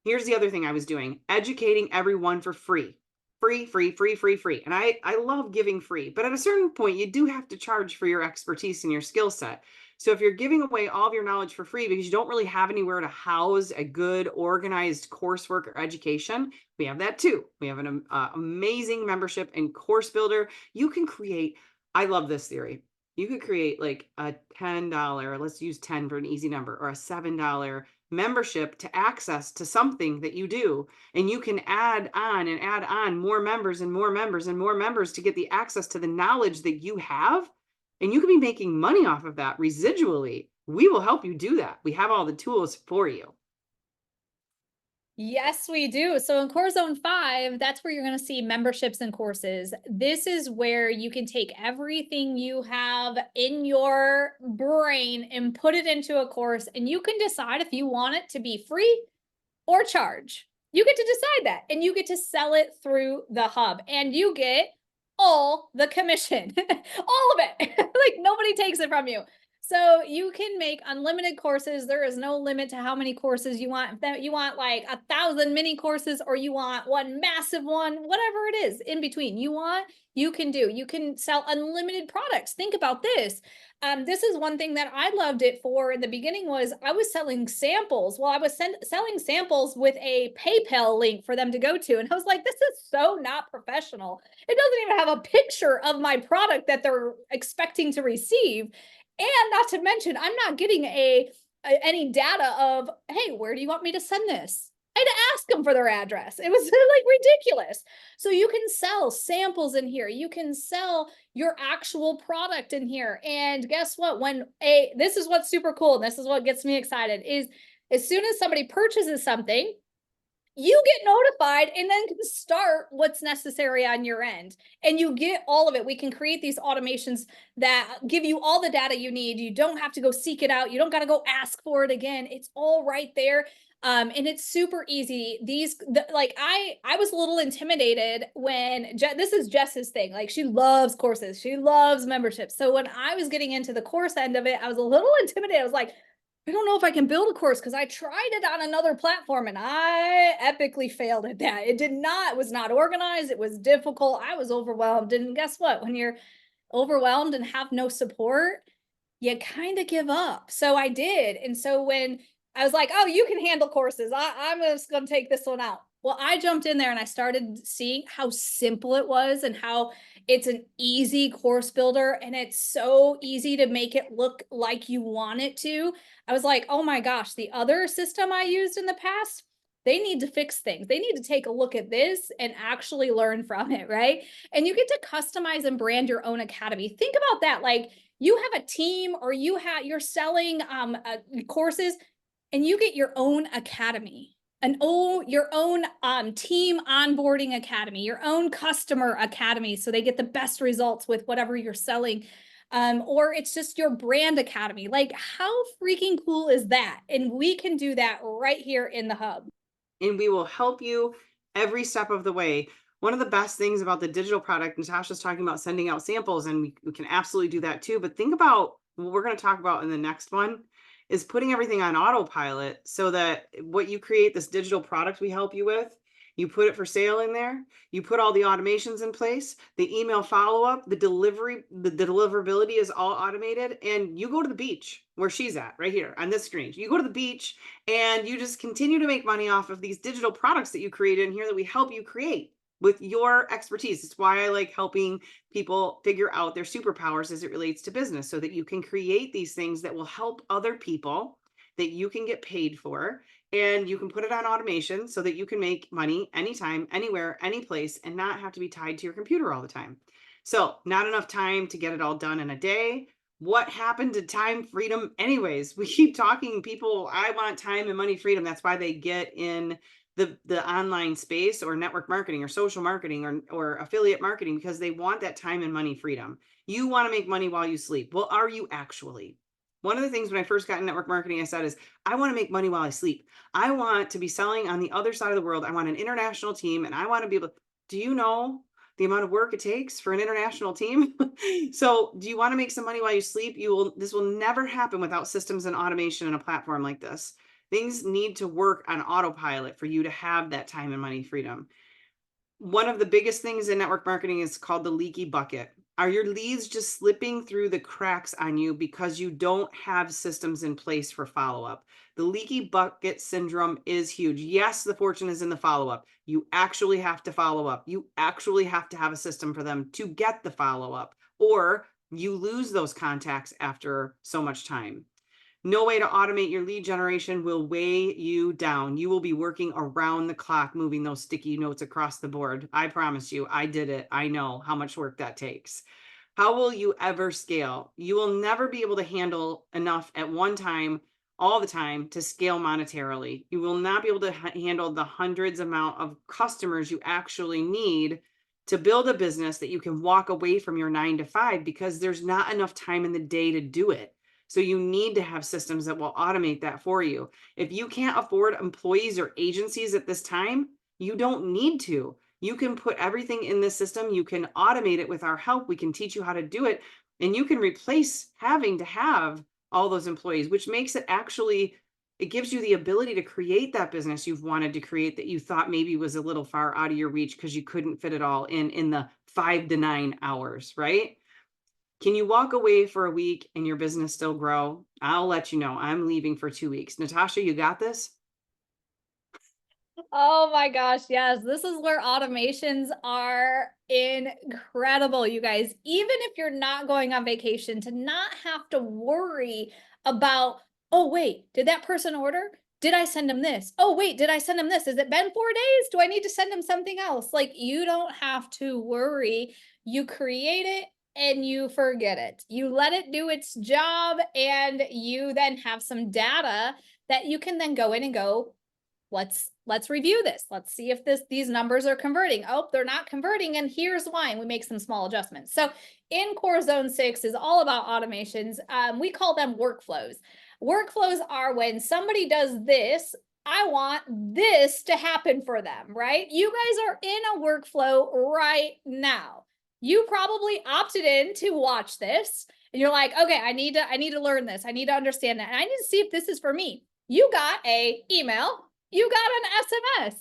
Here's the other thing I was doing, educating everyone for free. Free. And I love giving free, but at a certain point, you do have to charge for your expertise and your skill set. So if you're giving away all of your knowledge for free because you don't really have anywhere to house a good organized coursework or education, we have that too. We have an amazing membership and course builder. You can create, I love this theory. You could create like a $10, let's use 10 for an easy number, or a $7 membership to access to something that you do. And you can add on more members and more members and more members to get the access to the knowledge that you have. And you can be making money off of that residually. We will help you do that. We have all the tools for you. Yes, we do. So in Core Zone 5, that's where you're going to see memberships and courses. This is where you can take everything you have in your brain and put it into a course, and you can decide if you want it to be free or charge. You get to decide that, and you get to sell it through the hub, and you get all the commission, all of it. Like nobody takes it from you. So you can make unlimited courses. There is no limit to how many courses you want. If you want like 1,000 mini courses, or you want one massive one, whatever it is in between you want, you can do. You can sell unlimited products. Think about this. This is one thing that I loved it for in the beginning was I was selling samples. Well, I was selling samples with a PayPal link for them to go to. And I was like, this is so not professional. It doesn't even have a picture of my product that they're expecting to receive. And not to mention, I'm not getting any data of, hey, where do you want me to send this? I had to ask them for their address. It was like ridiculous. So you can sell samples in here. You can sell your actual product in here. And guess what? This is what's super cool, and this is what gets me excited, is as soon as somebody purchases something, you get notified and then can start what's necessary on your end, and you get all of it. We can create these automations that give you all the data you need. You don't have to go seek it out. You don't got to go ask for it again. It's all right there. And it's super easy. I was a little intimidated when this is Jess's thing. Like, she loves courses. She loves memberships. So when I was getting into the course end of it, I was a little intimidated. I was like, I don't know if I can build a course, because I tried it on another platform and I epically failed at that. It was not organized. It was difficult. I was overwhelmed. And guess what? When you're overwhelmed and have no support, you kind of give up. So I did. And so when I was like, oh, you can handle courses, I'm just going to take this one out. Well, I jumped in there and I started seeing how simple it was and how it's an easy course builder, and it's so easy to make it look like you want it to. I was like, oh my gosh, the other system I used in the past, they need to fix things. They need to take a look at this and actually learn from it, right? And you get to customize and brand your own academy. Think about that. Like, you have a team, or you're selling courses, and you get your own academy, your own team onboarding academy, your own customer academy, so they get the best results with whatever you're selling. Or it's just your brand academy. Like, how freaking cool is that? And we can do that right here in the hub. And we will help you every step of the way. One of the best things about the digital product, Natasha's talking about sending out samples, and we can absolutely do that too. But think about what we're going to talk about in the next one is putting everything on autopilot, so that what you create, this digital product we help you with, you put it for sale in there, you put all the automations in place, the email follow-up, the deliverability is all automated, and you go to the beach where she's at right here on this screen. You go to the beach and you just continue to make money off of these digital products that you create in here that we help you create with your expertise. It's why I like helping people figure out their superpowers as it relates to business, so that you can create these things that will help other people, that you can get paid for, and you can put it on automation so that you can make money anytime, anywhere, any place, and not have to be tied to your computer all the time. So, not enough time to get it all done in a day. What happened to time freedom anyways? We keep talking, people, I want time and money freedom. That's why they get in the online space, or network marketing, or social marketing, or affiliate marketing, because they want that time and money freedom. You want to make money while you sleep. Well, are you actually? One of the things when I first got in network marketing, I said is, I want to make money while I sleep. I want to be selling on the other side of the world. I want an international team, and I want to be able to, do you know the amount of work it takes for an international team? So do you want to make some money while you sleep? This will never happen without systems and automation and a platform like this. Things need to work on autopilot for you to have that time and money freedom. One of the biggest things in network marketing is called the leaky bucket. Are your leads just slipping through the cracks on you because you don't have systems in place for follow-up? The leaky bucket syndrome is huge. Yes, the fortune is in the follow-up. You actually have to follow up. You actually have to have a system for them to get the follow-up, or you lose those contacts after so much time. No way to automate your lead generation will weigh you down. You will be working around the clock, moving those sticky notes across the board. I promise you, I did it. I know how much work that takes. How will you ever scale? You will never be able to handle enough at one time, all the time, to scale monetarily. You will not be able to handle the hundreds amount of customers you actually need to build a business that you can walk away from your 9 to 5, because there's not enough time in the day to do it. So you need to have systems that will automate that for you. If you can't afford employees or agencies at this time, you don't need to. You can put everything in this system. You can automate it with our help. We can teach you how to do it. And you can replace having to have all those employees, which makes it actually, it gives you the ability to create that business you've wanted to create that you thought maybe was a little far out of your reach because you couldn't fit it all in the 5 to 9 hours, right? Can you walk away for a week and your business still grow? I'll let you know. I'm leaving for 2 weeks. Natasha, you got this? Oh my gosh, yes. This is where automations are incredible, you guys. Even if you're not going on vacation, to not have to worry about, oh, wait, did that person order? Did I send them this? Oh, wait, did I send them this? Has it been 4 days? Do I need to send them something else? Like, you don't have to worry. You create it and you forget it. You let it do its job, and you then have some data that you can then go in and go, let's review this. Let's see if these numbers are converting. Oh, they're not converting, and here's why. And we make some small adjustments. So in Core Zone 6 is all about automations. We call them workflows. Workflows are when somebody does this, I want this to happen for them, right? You guys are in a workflow right now. You probably opted in to watch this, and you're like, okay, I need to learn this. I need to understand that. And I need to see if this is for me. You got a email. You got an SMS.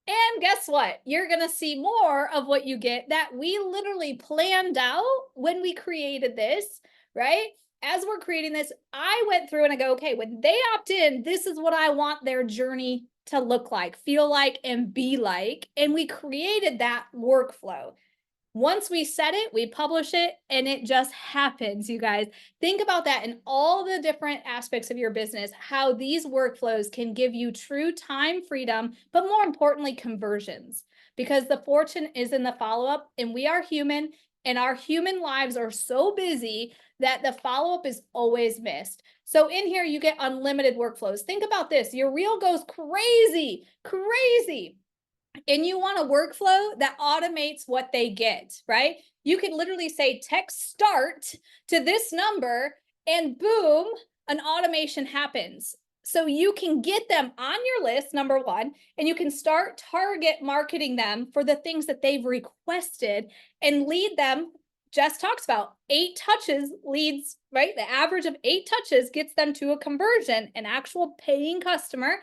And guess what? You're going to see more of what you get that we literally planned out when we created this, right? As we're creating this, I went through and I go, okay, when they opt in, this is what I want their journey to look like, feel like, and be like. And we created that workflow. Once we set it, we publish it, and it just happens, you guys. Think about that in all the different aspects of your business, how these workflows can give you true time freedom, but more importantly, conversions. Because the fortune is in the follow-up, and we are human, and our human lives are so busy that the follow-up is always missed. So in here, you get unlimited workflows. Think about this. Your reel goes crazy, crazy. And you want a workflow that automates what they get, right? You can literally say text start to this number, and boom, an automation happens. So you can get them on your list, number one, and you can start target marketing them for the things that they've requested and lead them. Jess talks about 8 touches leads, right? The average of 8 touches gets them to a conversion, an actual paying customer.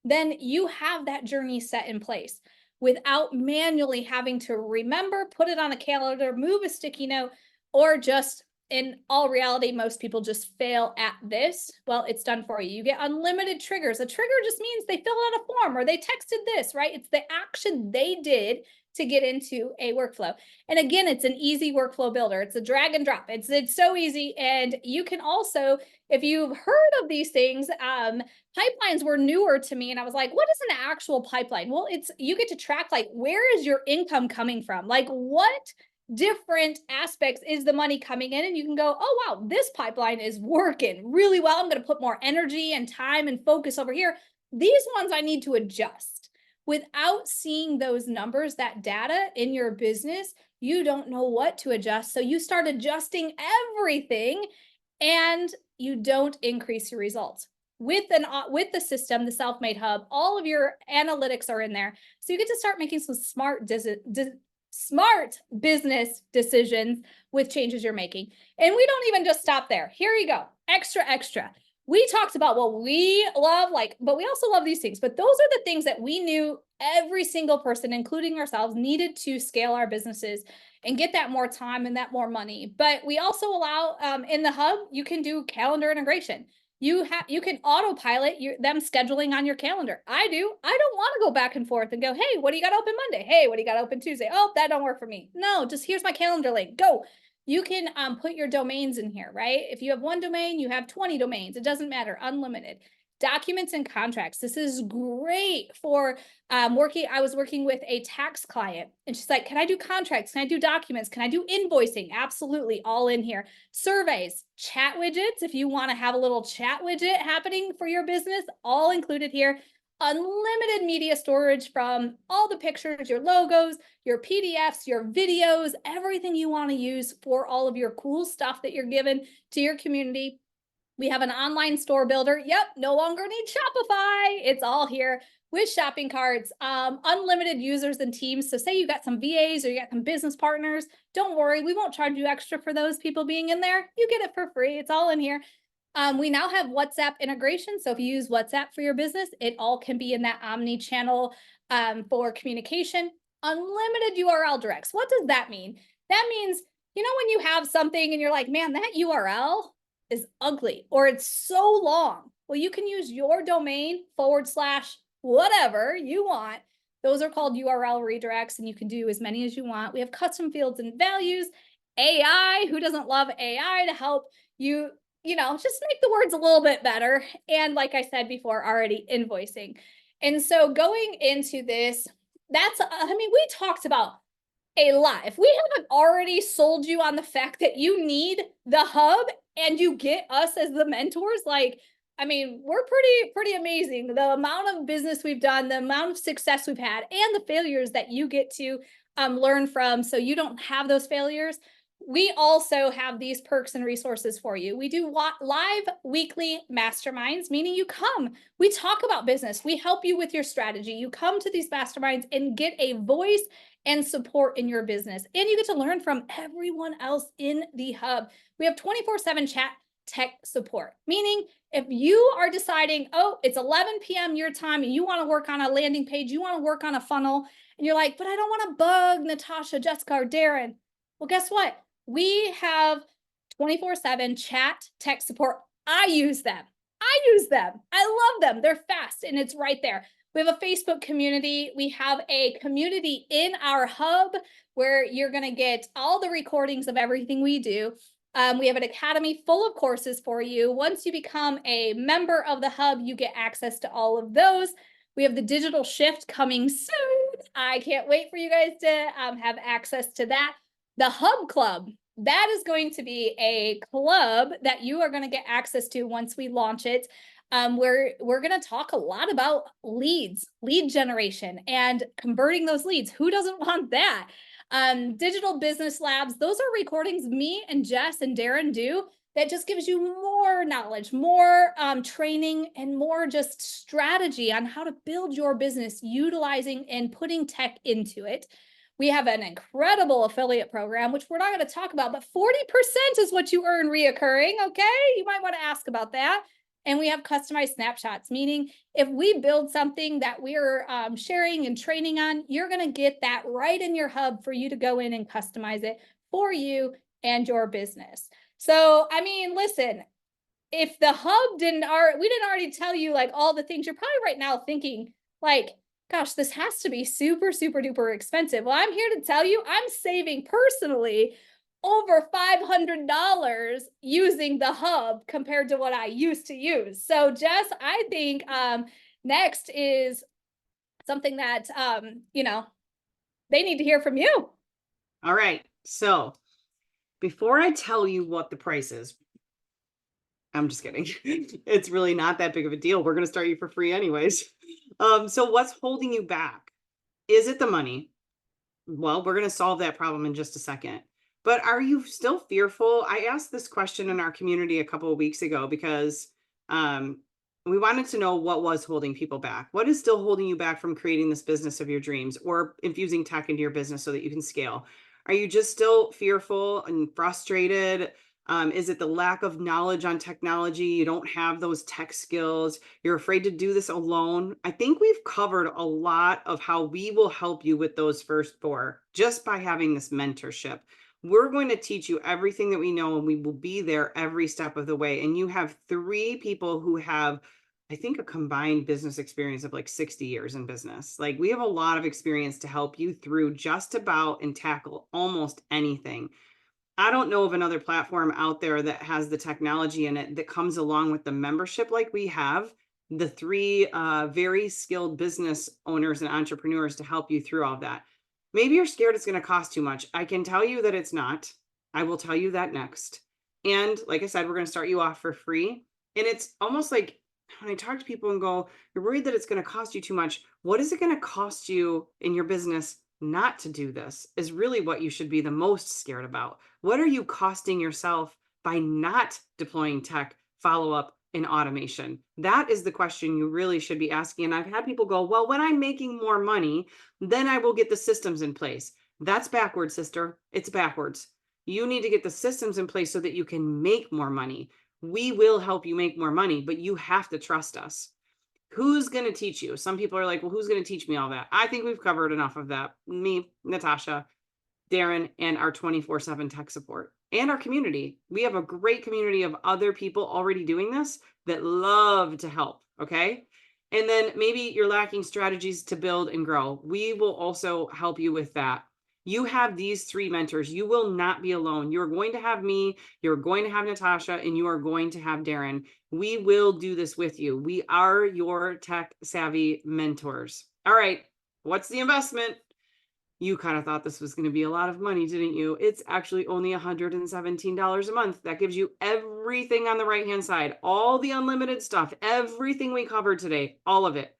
Then you have that journey set in place without manually having to remember, put it on a calendar, move a sticky note, or just, in all reality, most people just fail at this. Well, it's done for you. You get unlimited triggers. A trigger just means they filled out a form or they texted this, right? It's the action they did to get into a workflow. And again, it's an easy workflow builder. It's a drag and drop. It's so easy. And you can also, if you've heard of these things, pipelines were newer to me. And I was like, what is an actual pipeline? Well, it's, you get to track, like, where is your income coming from? Like, what different aspects is the money coming in? And you can go, oh, wow, this pipeline is working really well. I'm going to put more energy and time and focus over here. These ones I need to adjust. Without seeing those numbers, that data in your business, you don't know what to adjust. So you start adjusting everything and you don't increase your results. With the system, the Self-Made Hub, all of your analytics are in there. So you get to start making some smart business decisions with changes you're making. And we don't even just stop there. Here you go. Extra. We talked about what we love, but we also love these things. But those are the things that we knew every single person, including ourselves, needed to scale our businesses and get that more time and that more money. But we also allow, in the hub, you can do calendar integration. You can autopilot them scheduling on your calendar. I do. I don't want to go back and forth and go, hey, what do you got open Monday? Hey, what do you got open Tuesday? Oh, that don't work for me. No, just here's my calendar link. Go. You can put your domains in here, right? If you have 1 domain, you have 20 domains. It doesn't matter, unlimited. Documents and contracts. This is great for working. I was working with a tax client, and she's like, can I do contracts? Can I do documents? Can I do invoicing? Absolutely, all in here. Surveys, chat widgets. If you want to have a little chat widget happening for your business, all included here. Unlimited media storage from all the pictures, your logos, your PDFs, your videos, everything you want to use for all of your cool stuff that you're giving to your community. We have an online store builder. Yep, no longer need Shopify. It's all here. with shopping carts, unlimited users and teams. So say you got some VAs or you got some business partners, don't worry, we won't charge you extra for those people being in there. You get it for free. It's all in here. We now have WhatsApp integration. So if you use WhatsApp for your business, it all can be in that omni channel for communication. Unlimited URL directs. What does that mean? That means, when you have something and you're like, man, that URL is ugly or it's so long. Well, you can use your domain / whatever you want. Those are called URL redirects, and you can do as many as you want. We have custom fields and values, AI. Who doesn't love AI to help you, just make the words a little bit better? And like I said before, already invoicing. And so going into this, we talked about a lot. If we haven't already sold you on the fact that you need the hub and you get us as the mentors, we're pretty amazing. The amount of business we've done, the amount of success we've had, and the failures that you get to learn from, so you don't have those failures. We also have these perks and resources for you. We do live weekly masterminds, meaning you come, we talk about business, we help you with your strategy. You come to these masterminds and get a voice and support in your business. And you get to learn from everyone else in the hub. We have 24/7 chat tech support, meaning if you are deciding, oh, it's 11 p.m. your time, and you want to work on a landing page, you want to work on a funnel, and you're like, but I don't want to bug Natasha, Jessica, or Darren. Well, guess what? We have 24/7 chat tech support. I use them. I love them. They're fast and it's right there. We have a Facebook community. We have a community in our hub where you're going to get all the recordings of everything we do. We have an academy full of courses for you. Once you become a member of the hub, you get access to all of those. We have the digital shift coming soon. I can't wait for you guys to have access to that. The Hub Club, that is going to be a club that you are going to get access to once we launch it. We're going to talk a lot about leads, lead generation, and converting those leads. Who doesn't want that? Digital business labs, those are recordings me and Jess and Darren do that just gives you more knowledge, more training, and more just strategy on how to build your business utilizing and putting tech into it. We have an incredible affiliate program, which we're not going to talk about, but 40% is what you earn reoccurring. Okay. You might want to ask about that. And we have customized snapshots, meaning if we build something that we're sharing and training on, you're going to get that right in your hub for you to go in and customize it for you and your business. So, listen, if the hub we didn't already tell you like all the things, you're probably right now thinking like, gosh, this has to be super, super duper expensive. Well, I'm here to tell you, I'm saving personally over $500 using the hub compared to what I used to use. So Jess, I think next is something that, they need to hear from you. All right. So before I tell you what the price is, I'm just kidding. It's really not that big of a deal. We're going to start you for free anyways. So what's holding you back? Is it the money? Well, we're going to solve that problem in just a second. But are you still fearful? I asked this question in our community a couple of weeks ago because we wanted to know what was holding people back. What is still holding you back from creating this business of your dreams or infusing tech into your business so that you can scale? Are you just still fearful and frustrated? Is it the lack of knowledge on technology? You don't have those tech skills. You're afraid to do this alone. I think we've covered a lot of how we will help you with those first four just by having this mentorship. We're going to teach you everything that we know, and we will be there every step of the way. And you have 3 people who have, I think, a combined business experience of like 60 years in business. Like, we have a lot of experience to help you through just about and tackle almost anything. I don't know of another platform out there that has the technology in it that comes along with the membership like we have, the 3 very skilled business owners and entrepreneurs to help you through all that. Maybe you're scared it's going to cost too much. I can tell you that it's not. I will tell you that next. And like I said, we're going to start you off for free. And it's almost like when I talk to people and go, you're worried that it's going to cost you too much. What is it going to cost you in your business not to do this is really what you should be the most scared about. What are you costing yourself by not deploying tech, follow up, in automation? That is the question you really should be asking. And I've had people go, well, when I'm making more money, then I will get the systems in place. That's backwards, sister. It's backwards. You need to get the systems in place so that you can make more money. We will help you make more money, but you have to trust us. Who's going to teach you? Some people are like, well, who's going to teach me all that? I think we've covered enough of that. Me, Natasha, Darren, and our 24/7 tech support and our community. We have a great community of other people already doing this that love to help. Okay. And then maybe you're lacking strategies to build and grow. We will also help you with that. You have these 3 mentors. You will not be alone. You're going to have me, you're going to have Natasha, and you are going to have Darren. We will do this with you. We are your tech savvy mentors. All right. What's the investment? You kind of thought this was going to be a lot of money, didn't you? It's actually only $117 a month. That gives you everything on the right-hand side, all the unlimited stuff, everything we covered today, all of it.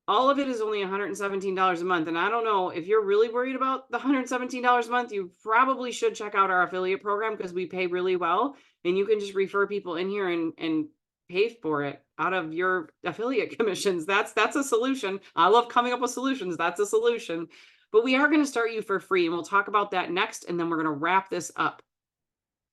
All of it is only $117 a month. And I don't know if you're really worried about the $117 a month, you probably should check out our affiliate program because we pay really well. And you can just refer people in here and pay for it out of your affiliate commissions. That's a solution. I love coming up with solutions. That's a solution. But we are going to start you for free. And we'll talk about that next. And then we're going to wrap this up.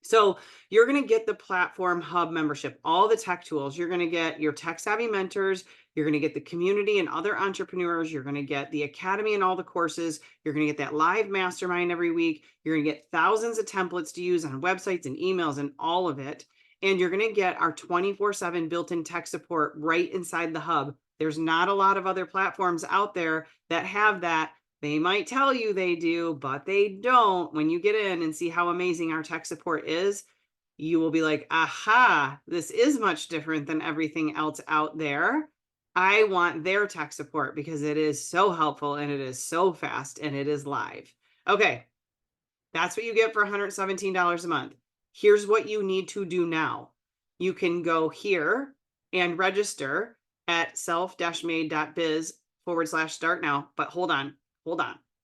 So you're going to get the platform hub membership, all the tech tools. You're going to get your tech savvy mentors. You're going to get the community and other entrepreneurs. You're going to get the academy and all the courses. You're going to get that live mastermind every week. You're going to get thousands of templates to use on websites and emails and all of it. And you're going to get our 24/7 built-in tech support right inside the hub. There's not a lot of other platforms out there that have that. They might tell you they do, but they don't. When you get in and see how amazing our tech support is, you will be like, aha, this is much different than everything else out there. I want their tech support because it is so helpful and it is so fast and it is live. Okay, that's what you get for $117 a month. Here's what you need to do now. You can go here and register at self-made.biz/start now, but hold on,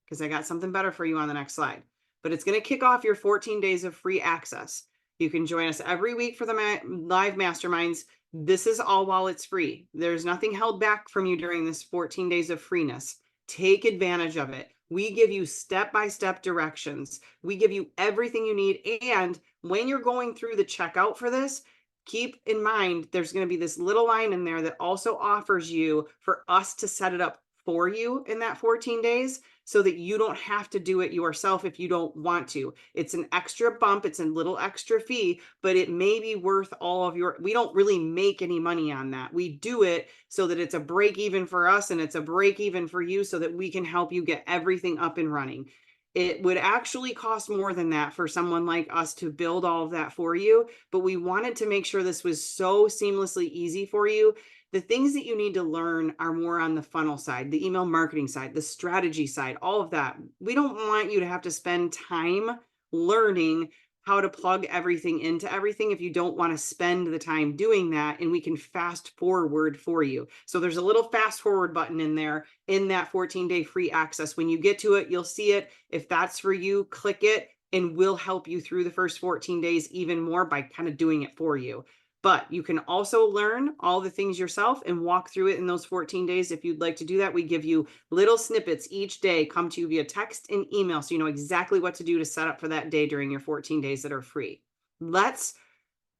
because I got something better for you on the next slide. But it's going to kick off your 14 days of free access. You can join us every week for the live masterminds. This is all while it's free. There's nothing held back from you during this 14 days of freeness. Take advantage of it. We give you step-by-step directions. We give you everything you need. And when you're going through the checkout for this, keep in mind, there's going to be this little line in there that also offers you for us to set it up for you in that 14 days so that you don't have to do it yourself if you don't want to. It's an extra bump. It's a little extra fee, but it may be worth all of we don't really make any money on that. We do it so that it's a break even for us and it's a break even for you so that we can help you get everything up and running. It would actually cost more than that for someone like us to build all of that for you, but we wanted to make sure this was so seamlessly easy for you. The things that you need to learn are more on the funnel side, the email marketing side, the strategy side, all of that. We don't want you to have to spend time learning how to plug everything into everything if you don't want to spend the time doing that, and we can fast forward for you. So there's a little fast forward button in there in that 14-day free access. When you get to it, you'll see it. If that's for you, click it and we'll help you through the first 14 days even more by kind of doing it for you. But you can also learn all the things yourself and walk through it in those 14 days. If you'd like to do that, we give you little snippets each day, come to you via text and email. So you know exactly what to do to set up for that day during your 14 days that are free. Let's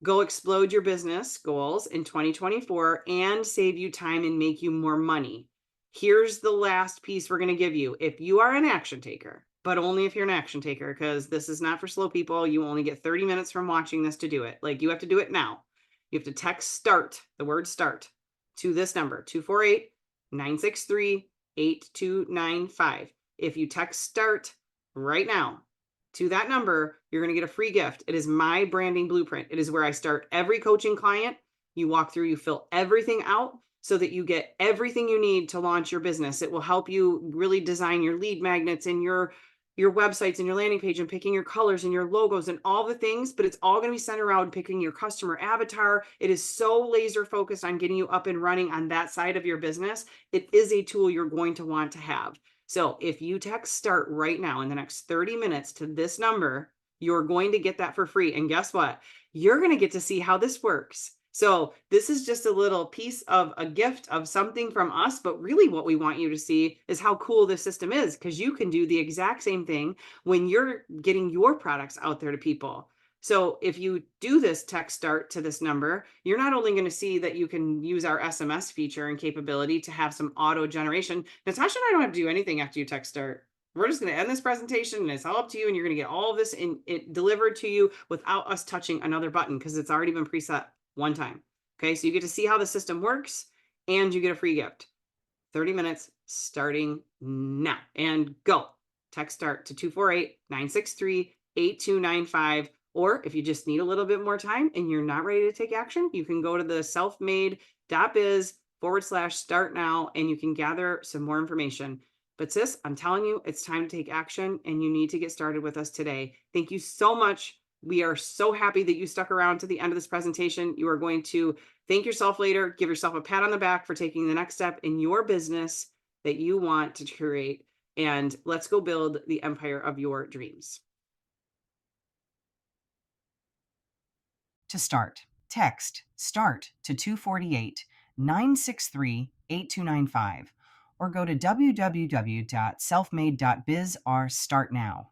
go explode your business goals in 2024 and save you time and make you more money. Here's the last piece we're going to give you. If you are an action taker, but only if you're an action taker, because this is not for slow people. You only get 30 minutes from watching this to do it. Like, you have to do it now. You have to text START, the word START, to this number, 248-963-8295. If you text START right now to that number, you're going to get a free gift. It is my branding blueprint. It is where I start every coaching client. You walk through, you fill everything out so that you get everything you need to launch your business. It will help you really design your lead magnets and your websites and your landing page and picking your colors and your logos and all the things, but it's all going to be centered around picking your customer avatar. It is so laser focused on getting you up and running on that side of your business. It is a tool you're going to want to have. So if you text START right now in the next 30 minutes to this number, you're going to get that for free. And guess what? You're going to get to see how this works. So this is just a little piece of a gift of something from us, but really what we want you to see is how cool this system is, because you can do the exact same thing when you're getting your products out there to people. So if you do this text start to this number, you're not only going to see that you can use our SMS feature and capability to have some auto generation. Natasha and I don't have to do anything after you text start. We're just going to end this presentation and it's all up to you, and you're going to get all of this in it delivered to you without us touching another button because it's already been preset one time. Okay, so you get to see how the system works and you get a free gift. 30 minutes starting now, and go. Text start to 248-963-8295. Or if you just need a little bit more time and you're not ready to take action, you can go to the selfmade.biz/start now and you can gather some more information. But sis, I'm telling you, it's time to take action and you need to get started with us today. Thank you so much. We are so happy that you stuck around to the end of this presentation. You are going to thank yourself later, give yourself a pat on the back for taking the next step in your business that you want to create. And let's go build the empire of your dreams. To start, text START to 248-963-8295 or go to www.selfmade.biz/start now.